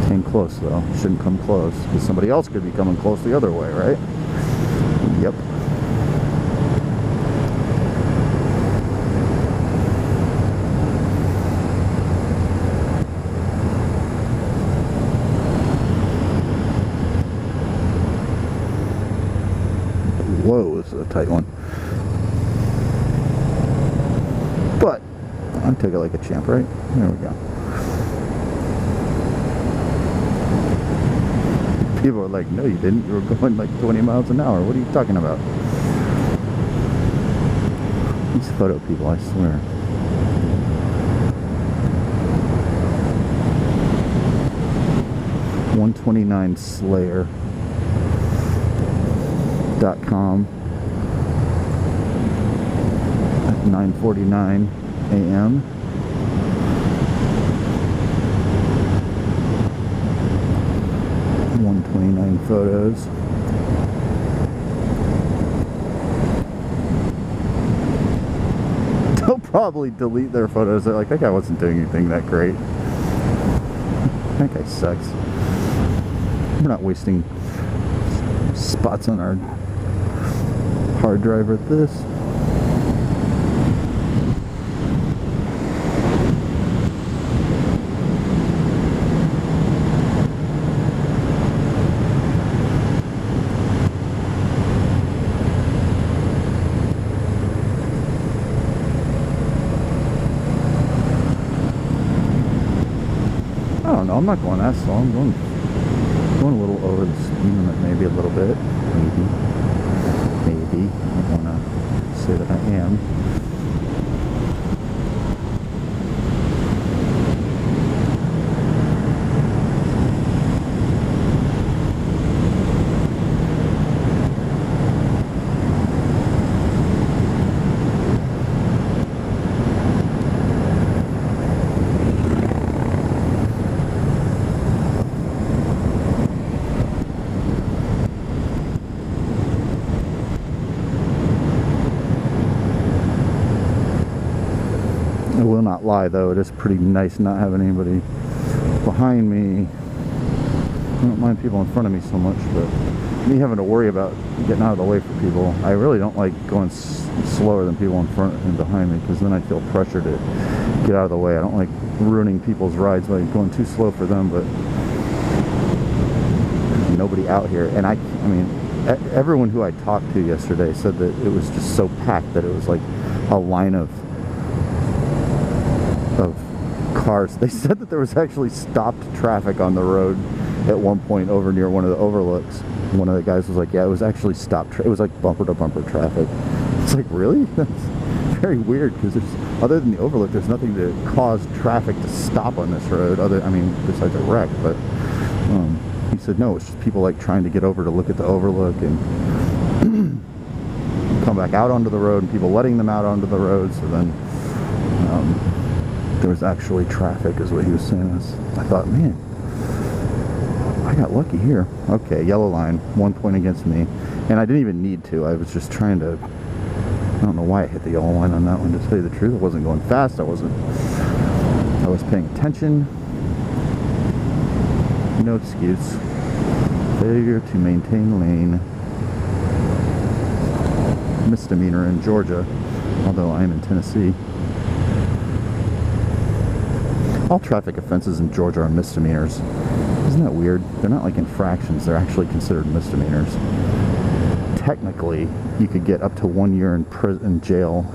Came close though. Shouldn't come close because somebody else could be coming close the other way, right? Yep. Whoa, this is a tight one. But I'll take it like a champ, right? There we go. People are like, no you didn't, you were going like 20 miles an hour. What are you talking about? These photo people, I swear. .com at 9:49 a.m. Photos. They'll probably delete their photos. They're like, that guy wasn't doing anything that great. That guy sucks. We're not wasting spots on our hard drive with this. I'm not going that slow. I'm going a little over the speed limit, maybe a little bit. Maybe. I don't want to say that I am. I will not lie though, it is pretty nice not having anybody behind me. I don't mind people in front of me so much, but me having to worry about getting out of the way for people, I really don't like going slower than people in front and behind me, because then I feel pressure to get out of the way. I don't like ruining people's rides by going too slow for them, but there's nobody out here. And I mean, everyone who I talked to yesterday said that it was just so packed that it was like a line of cars. They said that there was actually stopped traffic on the road at one point over near one of the overlooks. One of the guys was like, yeah, it was actually stopped. It was like bumper to bumper traffic. It's like, really? That's very weird, because there's, other than the overlook, there's nothing to cause traffic to stop on this road, besides a wreck. But he said no, it's just people like trying to get over to look at the overlook and come back out onto the road, and people letting them out onto the road. So then there was actually traffic, is what he was saying. I thought, man, I got lucky here. Okay, yellow line, 1 point against me. And I didn't even need to. I was just trying to I don't know why I hit the yellow line on that one, to tell you the truth. I wasn't going fast. I was paying attention. No excuse. Failure to maintain lane. Misdemeanor in Georgia, although I am in Tennessee. All traffic offenses in Georgia are misdemeanors. Isn't that weird? They're not like infractions, they're actually considered misdemeanors. Technically, you could get up to 1 year in prison, jail,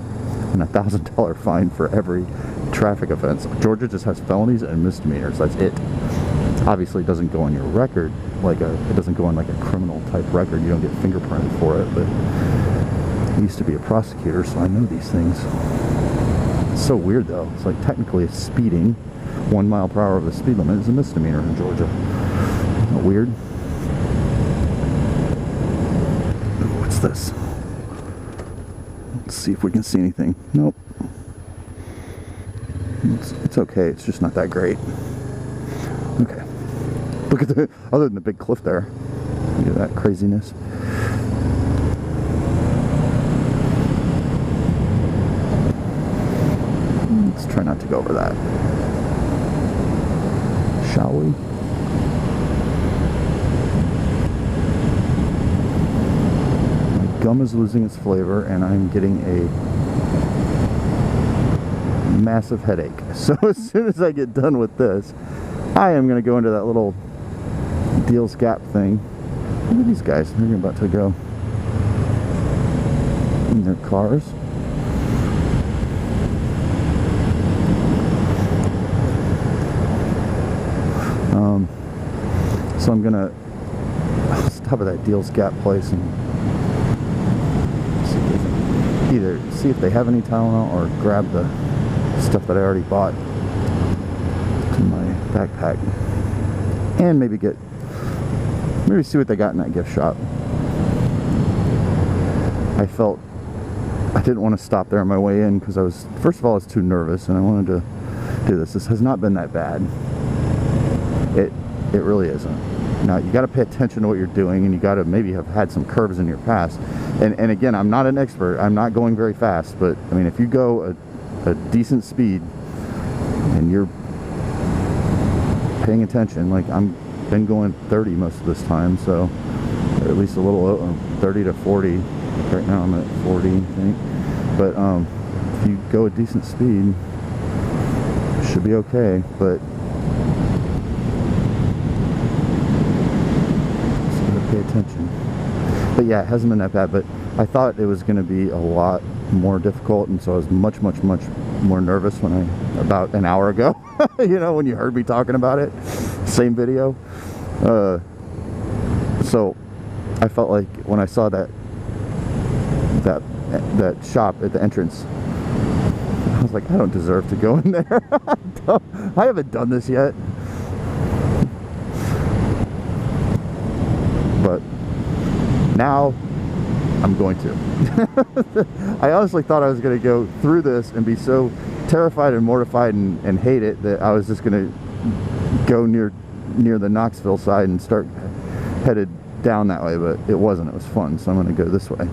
and a $1,000 fine for every traffic offense. Georgia just has felonies and misdemeanors. That's it. Obviously, it doesn't go on your record, it doesn't go on like a criminal type record. You don't get fingerprinted for it. But I used to be a prosecutor, so I know these things. It's so weird though. It's like technically it's speeding. 1 mile per hour of the speed limit is a misdemeanor in Georgia. Isn't that weird? Ooh, what's this? Let's see if we can see anything. Nope. It's okay. It's just not that great. Okay. Look at the, other than the big cliff there. Look at that craziness. Let's try not to go over that. Shall we? My gum is losing its flavor and I'm getting a massive headache. So as soon as I get done with this, I am going to go into that little Deals Gap thing. Look at these guys. They're about to go in their cars. So I'm gonna stop at that Deals Gap place and see if they have any Tylenol or grab the stuff that I already bought in my backpack, and maybe see what they got in that gift shop. I felt I didn't want to stop there on my way in because first of all I was too nervous and I wanted to do this. This has not been that bad. It really isn't. Now you got to pay attention to what you're doing, and you got to maybe have had some curves in your past. And again, I'm not an expert. I'm not going very fast, but I mean, if you go a decent speed and you're paying attention, like I'm been going 30 most of this time, so or at least a little 30 to 40. Right now I'm at 40, I think. But if you go a decent speed, it should be okay. But pay attention. But yeah, it hasn't been that bad, but I thought it was going to be a lot more difficult, and so I was much more nervous about an hour ago. You know, when you heard me talking about it, same video. So I felt like when I saw that shop at the entrance, I was like, I don't deserve to go in there. I haven't done this yet. But now I'm going to. I honestly thought I was going to go through this and be so terrified and mortified and hate it that I was just going to go near the Knoxville side and start headed down that way, but it wasn't. It was fun, so I'm going to go this way.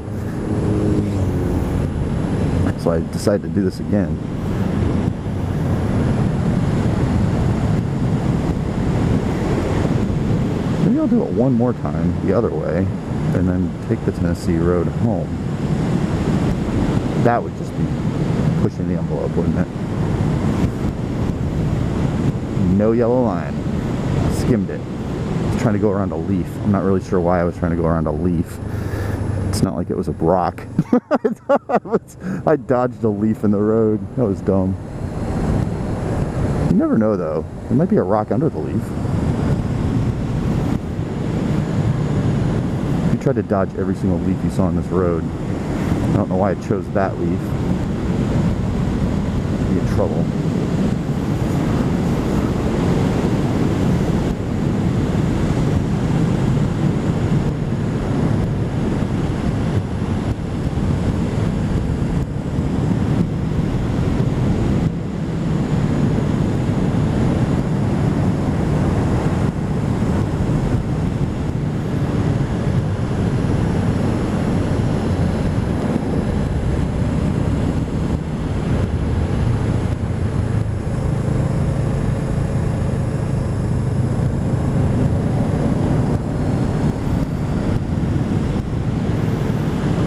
So I decided to do this again. Maybe I'll do it one more time the other way and then take the Tennessee road home. That would just be pushing the envelope, wouldn't it? No yellow line. Skimmed it. I was trying to go around a leaf. I'm not really sure why I was trying to go around a leaf. It's not like it was a rock. I dodged a leaf in the road. That was dumb. You never know though. There might be a rock under the leaf. If you tried to dodge every single leaf you saw on this road, I don't know why I chose that leaf. You'd be in trouble.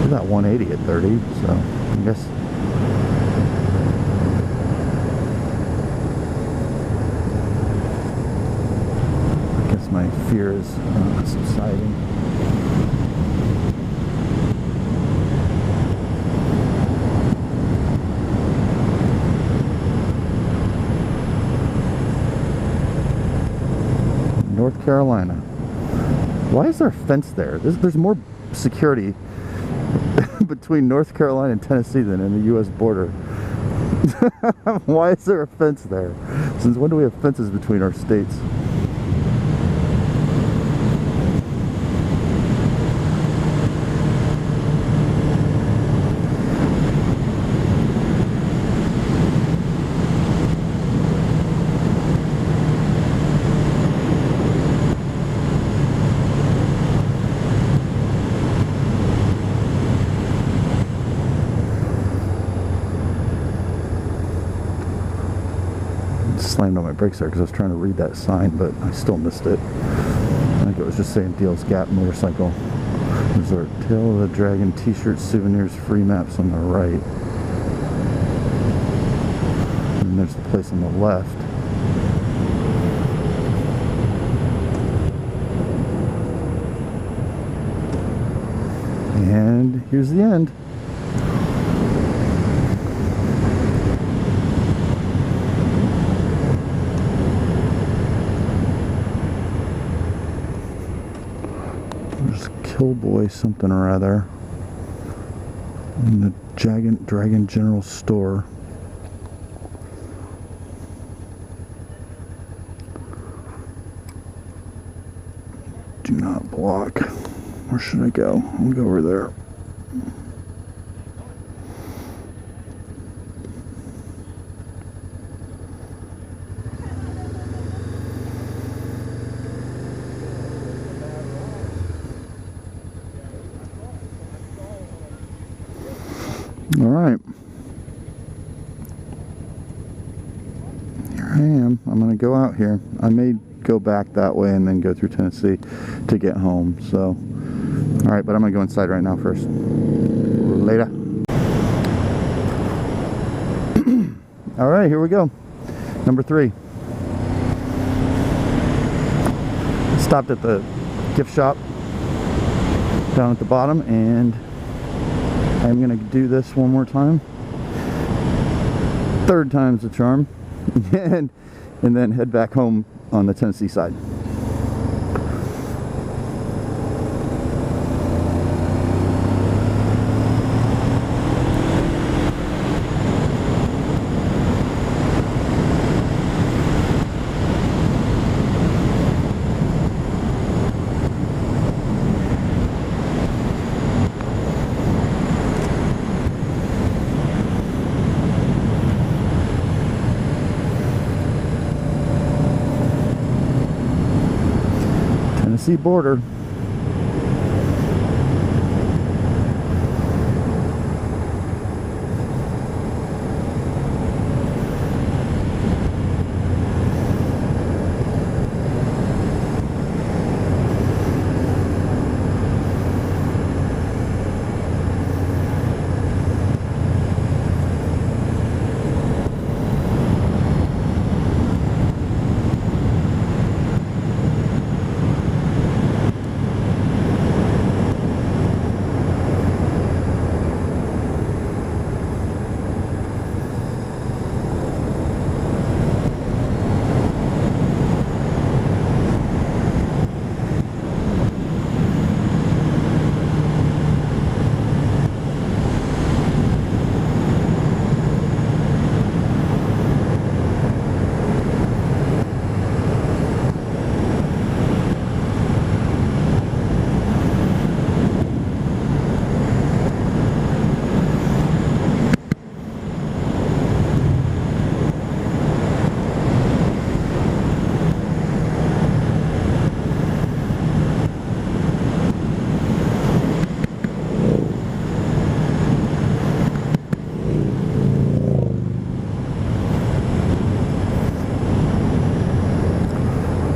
We got 180 at 30, so I guess my fear is subsiding. North Carolina. Why is there a fence there? There's more security between North Carolina and Tennessee than in the U.S. border. Why is there a fence there? Since when do we have fences between our states? Slammed on my brakes there because I was trying to read that sign, but I still missed it. I think it was just saying Deals Gap Motorcycle Resort. Tail of the Dragon t-shirts, souvenirs, free maps on the right. And there's the place on the left. And here's the end. Killboy something or other in the Dragon General Store. Do not block. Where should I go? I'll go over there. All right, here I am. I'm going to go out here. I may go back that way and then go through Tennessee to get home. So, all right, but I'm going to go inside right now first. Later. All right, here we go. Number 3. Stopped at the gift shop down at the bottom, and I'm going to do this one more time. 3rd time's the charm. and then head back home on the Tennessee side. Tennessee border.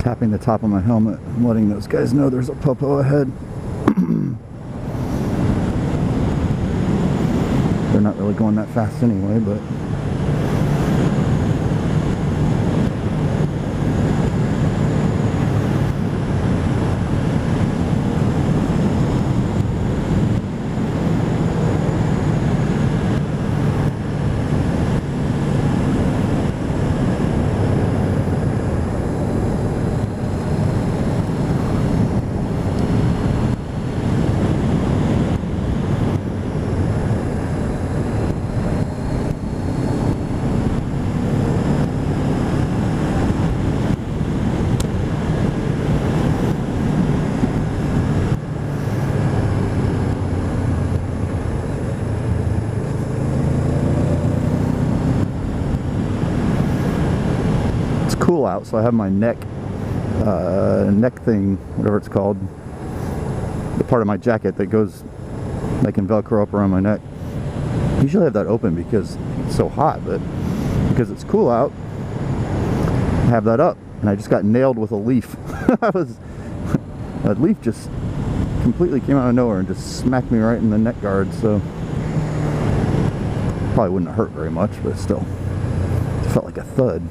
Tapping the top of my helmet and letting those guys know there's a popo ahead. They're not really going that fast anyway, but cool out, so I have my neck thing, whatever it's called, the part of my jacket that goes, that can velcro up around my neck. I usually have that open because it's so hot, but because it's cool out, I have that up, and I just got nailed with a leaf. A leaf just completely came out of nowhere and just smacked me right in the neck guard, so probably wouldn't have hurt very much, but still, it felt like a thud.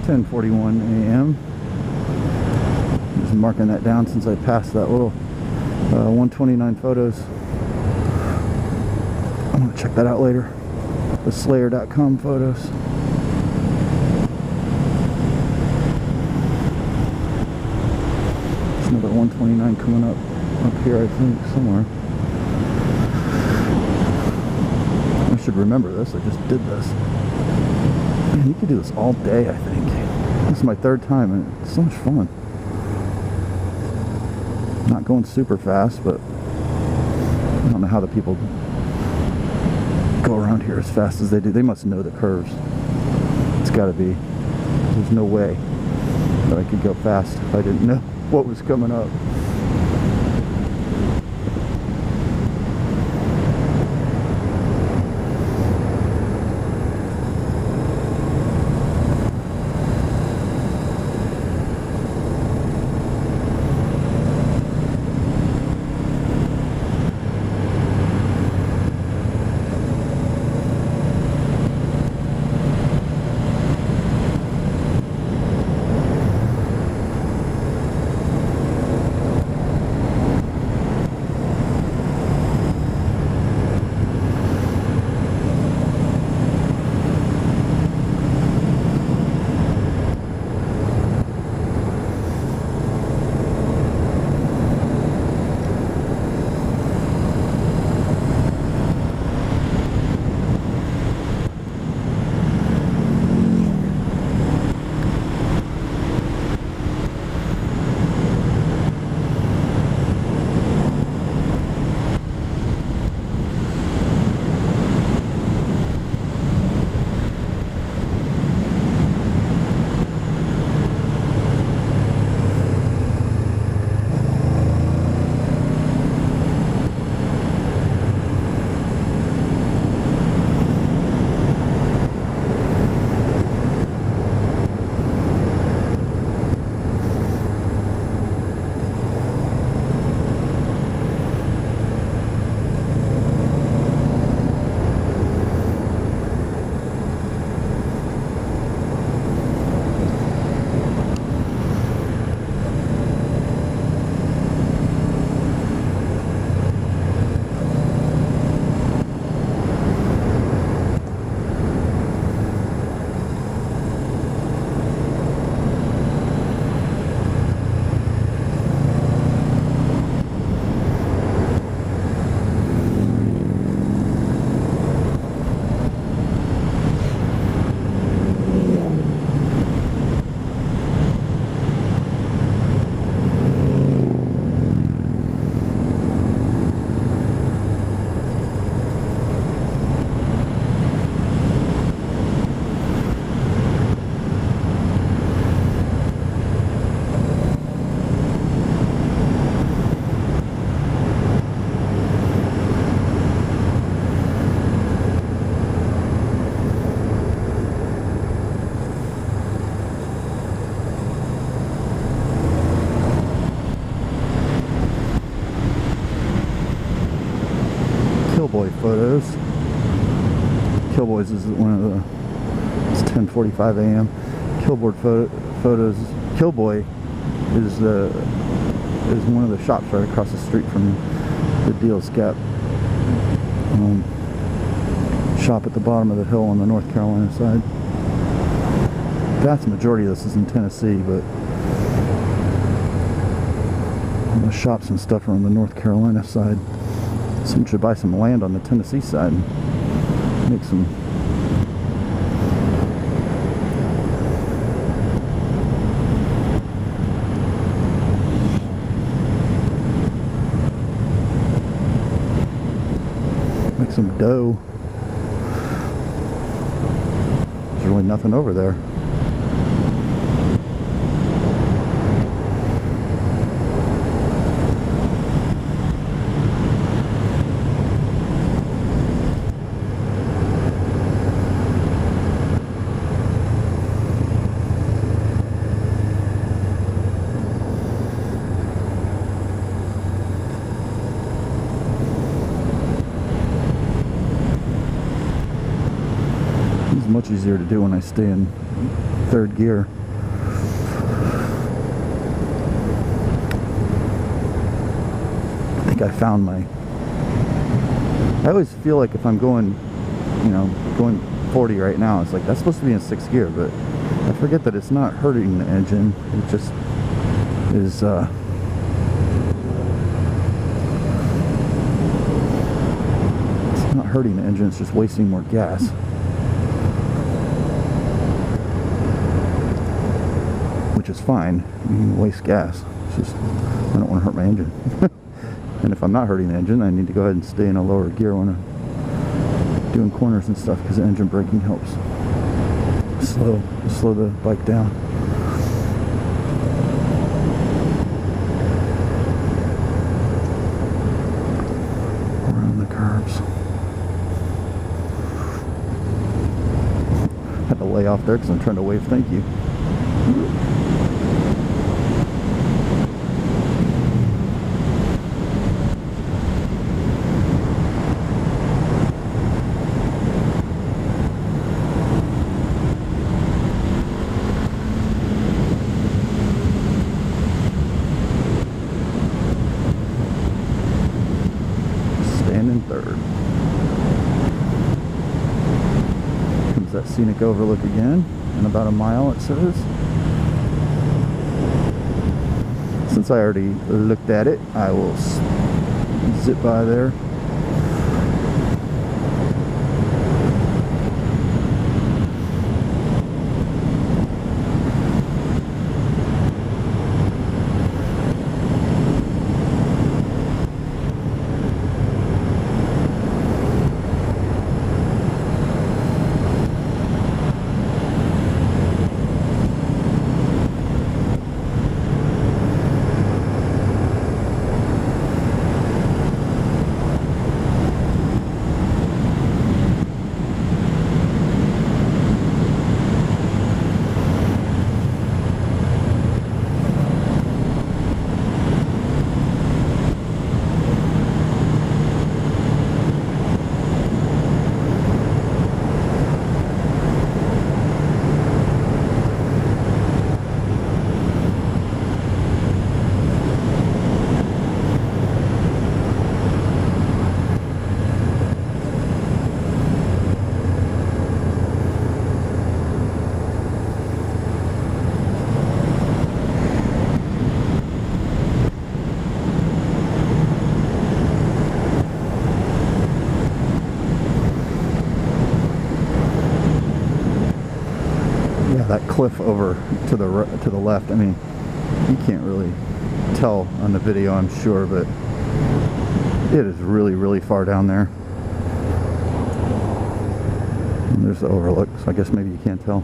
10:41 a.m. Just marking that down since I passed that little 129 photos. I'm gonna check that out later. The Slayer.com photos. There's another 129 coming up here, I think, somewhere. I should remember this. I just did this. Man, you could do this all day, I think. This is my third time, and it's so much fun. Not going super fast, but I don't know how the people go around here as fast as they do. They must know the curves. It's got to be. There's no way that I could go fast if I didn't know what was coming up. Killboy photos. Killboys is one of the. It's 10:45 a.m. Killboard photos. Killboy is one of the shops right across the street from the Deals Gap shop at the bottom of the hill on the North Carolina side. The vast majority of this is in Tennessee, but the shops and stuff are on the North Carolina side. Someone should buy some land on the Tennessee side and make some dough. There's really nothing over there. Much easier to do when I stay in third gear. I think I found my... I always feel like if I'm going, you know, going 40 right now, it's like that's supposed to be in 6th gear, but I forget that it's not hurting the engine. It just is it's not hurting the engine, it's just wasting more gas. Which is fine. You can waste gas. It's just I don't want to hurt my engine. And if I'm not hurting the engine, I need to go ahead and stay in a lower gear when I'm doing corners and stuff, because the engine braking helps slow the bike down. Around the curves. Had to lay off there because I'm trying to wave thank you. In third. Comes that scenic overlook again in about a mile, it says. Since I already looked at it, I will zip by there. That cliff over to the left, I mean, you can't really tell on the video, I'm sure, but it is really far down there. And there's the overlook, so I guess maybe you can't tell.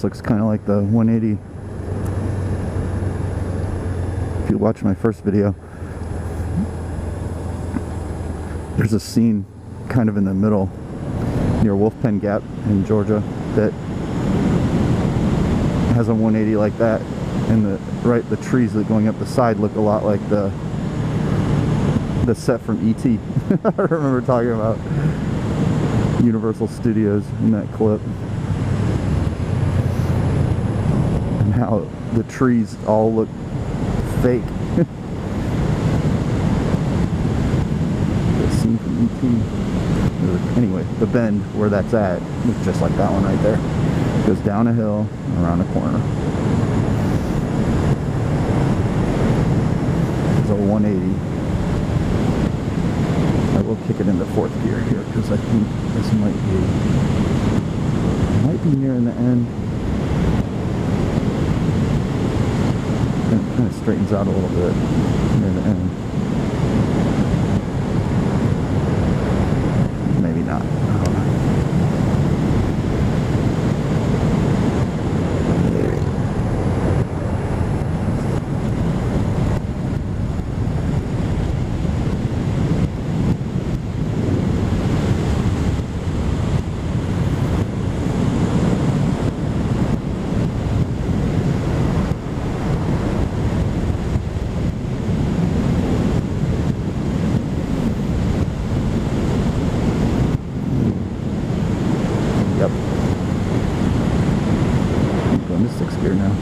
looks kind of like the 180. If you watch my first video, there's a scene kind of in the middle near Wolfpen Gap in Georgia that has a 180 like that, and the trees that going up the side look a lot like the set from E.T. I remember talking about Universal Studios in that clip, and how the trees all look fake. The scene from E.T. Anyway, the bend where that's at looks just like that one right there. Goes down a hill and around a corner. It's a 180. I will kick it into fourth gear here because I think this might be nearing the end. And it kind of straightens out a little bit near the end. Maybe not. I don't know. Yep. I'm going to sixth gear now.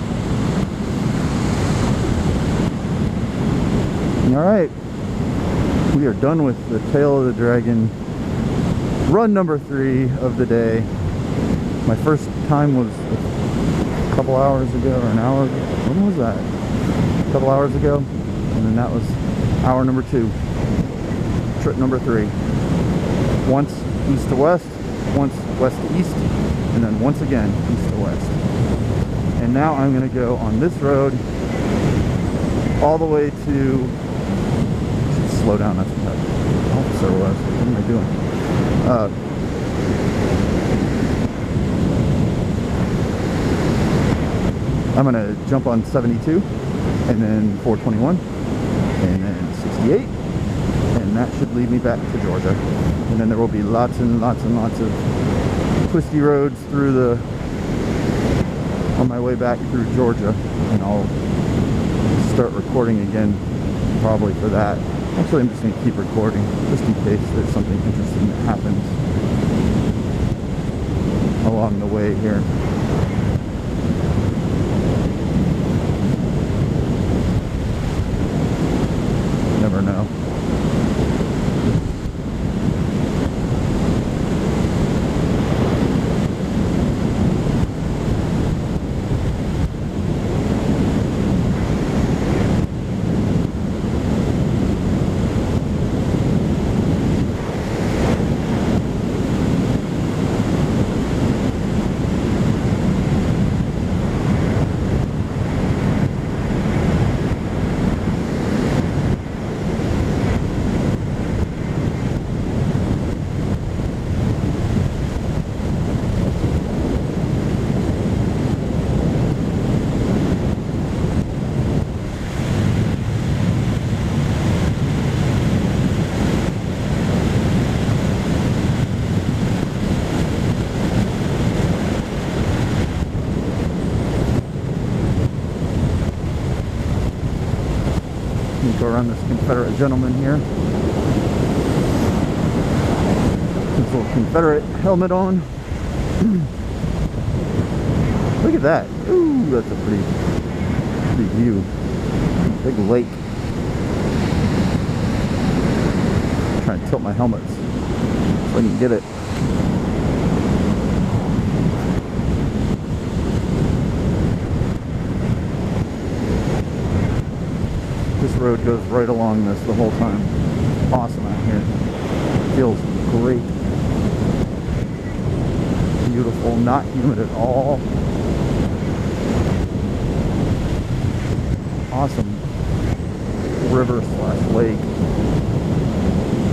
Alright. We are done with the Tail of the Dragon. Run number 3 of the day. My first time was a couple hours ago, or an hour ago. When was that? A couple hours ago. And then that was hour number 2. Trip number 3. Once east to west, once west to east, and then once again east to west. And now I'm going to go on this road all the way to... I should slow down, that's what that officer was. What am I doing? I'm going to jump on 72, and then 421, and then 68, and that should lead me back to Georgia. And then there will be lots and lots and lots of twisty roads through on my way back through Georgia, and I'll start recording again probably for that. Actually, I'm just going to keep recording just in case there's something interesting that happens along the way here. Never know. Go around this Confederate gentleman here. His little Confederate helmet on. Look at that. Ooh, that's a pretty view. Big lake. I'm trying to tilt my helmets so I can get it. This road goes right along this the whole time. Awesome out here. Feels great. Beautiful, not humid at all. Awesome river slash lake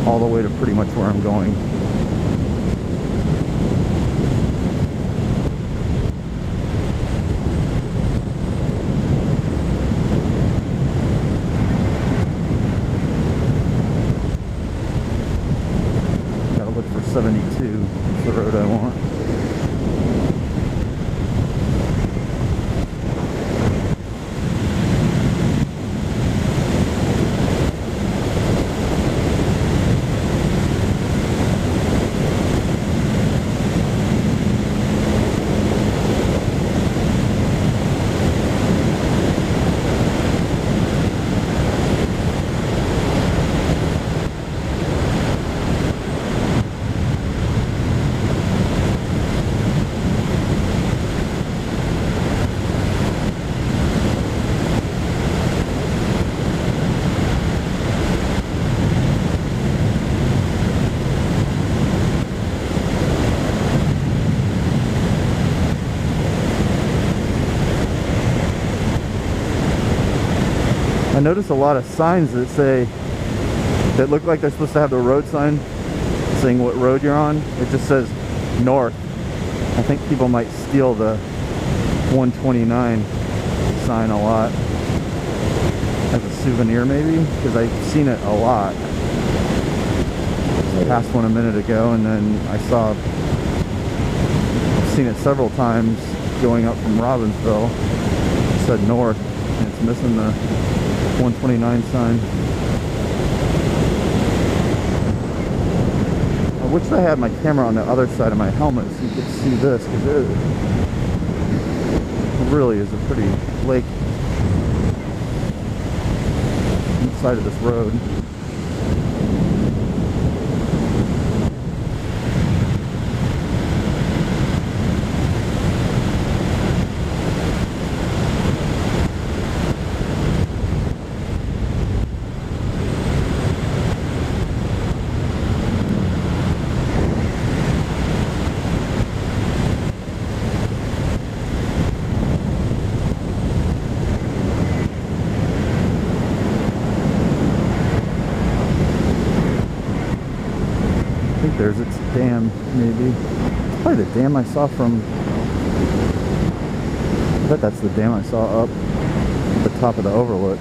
all the way to pretty much where I'm going. I noticed a lot of signs that say, that look like they're supposed to have the road sign saying what road you're on. It just says north. I think people might steal the 129 sign a lot as a souvenir, maybe, because I've seen it a lot. I passed one a minute ago, and then I've seen it several times going up from Robbinsville. It said north, and it's missing the 129 sign. I wish I had my camera on the other side of my helmet so you could see this, because it really is a pretty lake inside of this road. I think there's its dam, maybe. It's probably the dam I saw from... I bet that's the dam I saw up at the top of the overlook.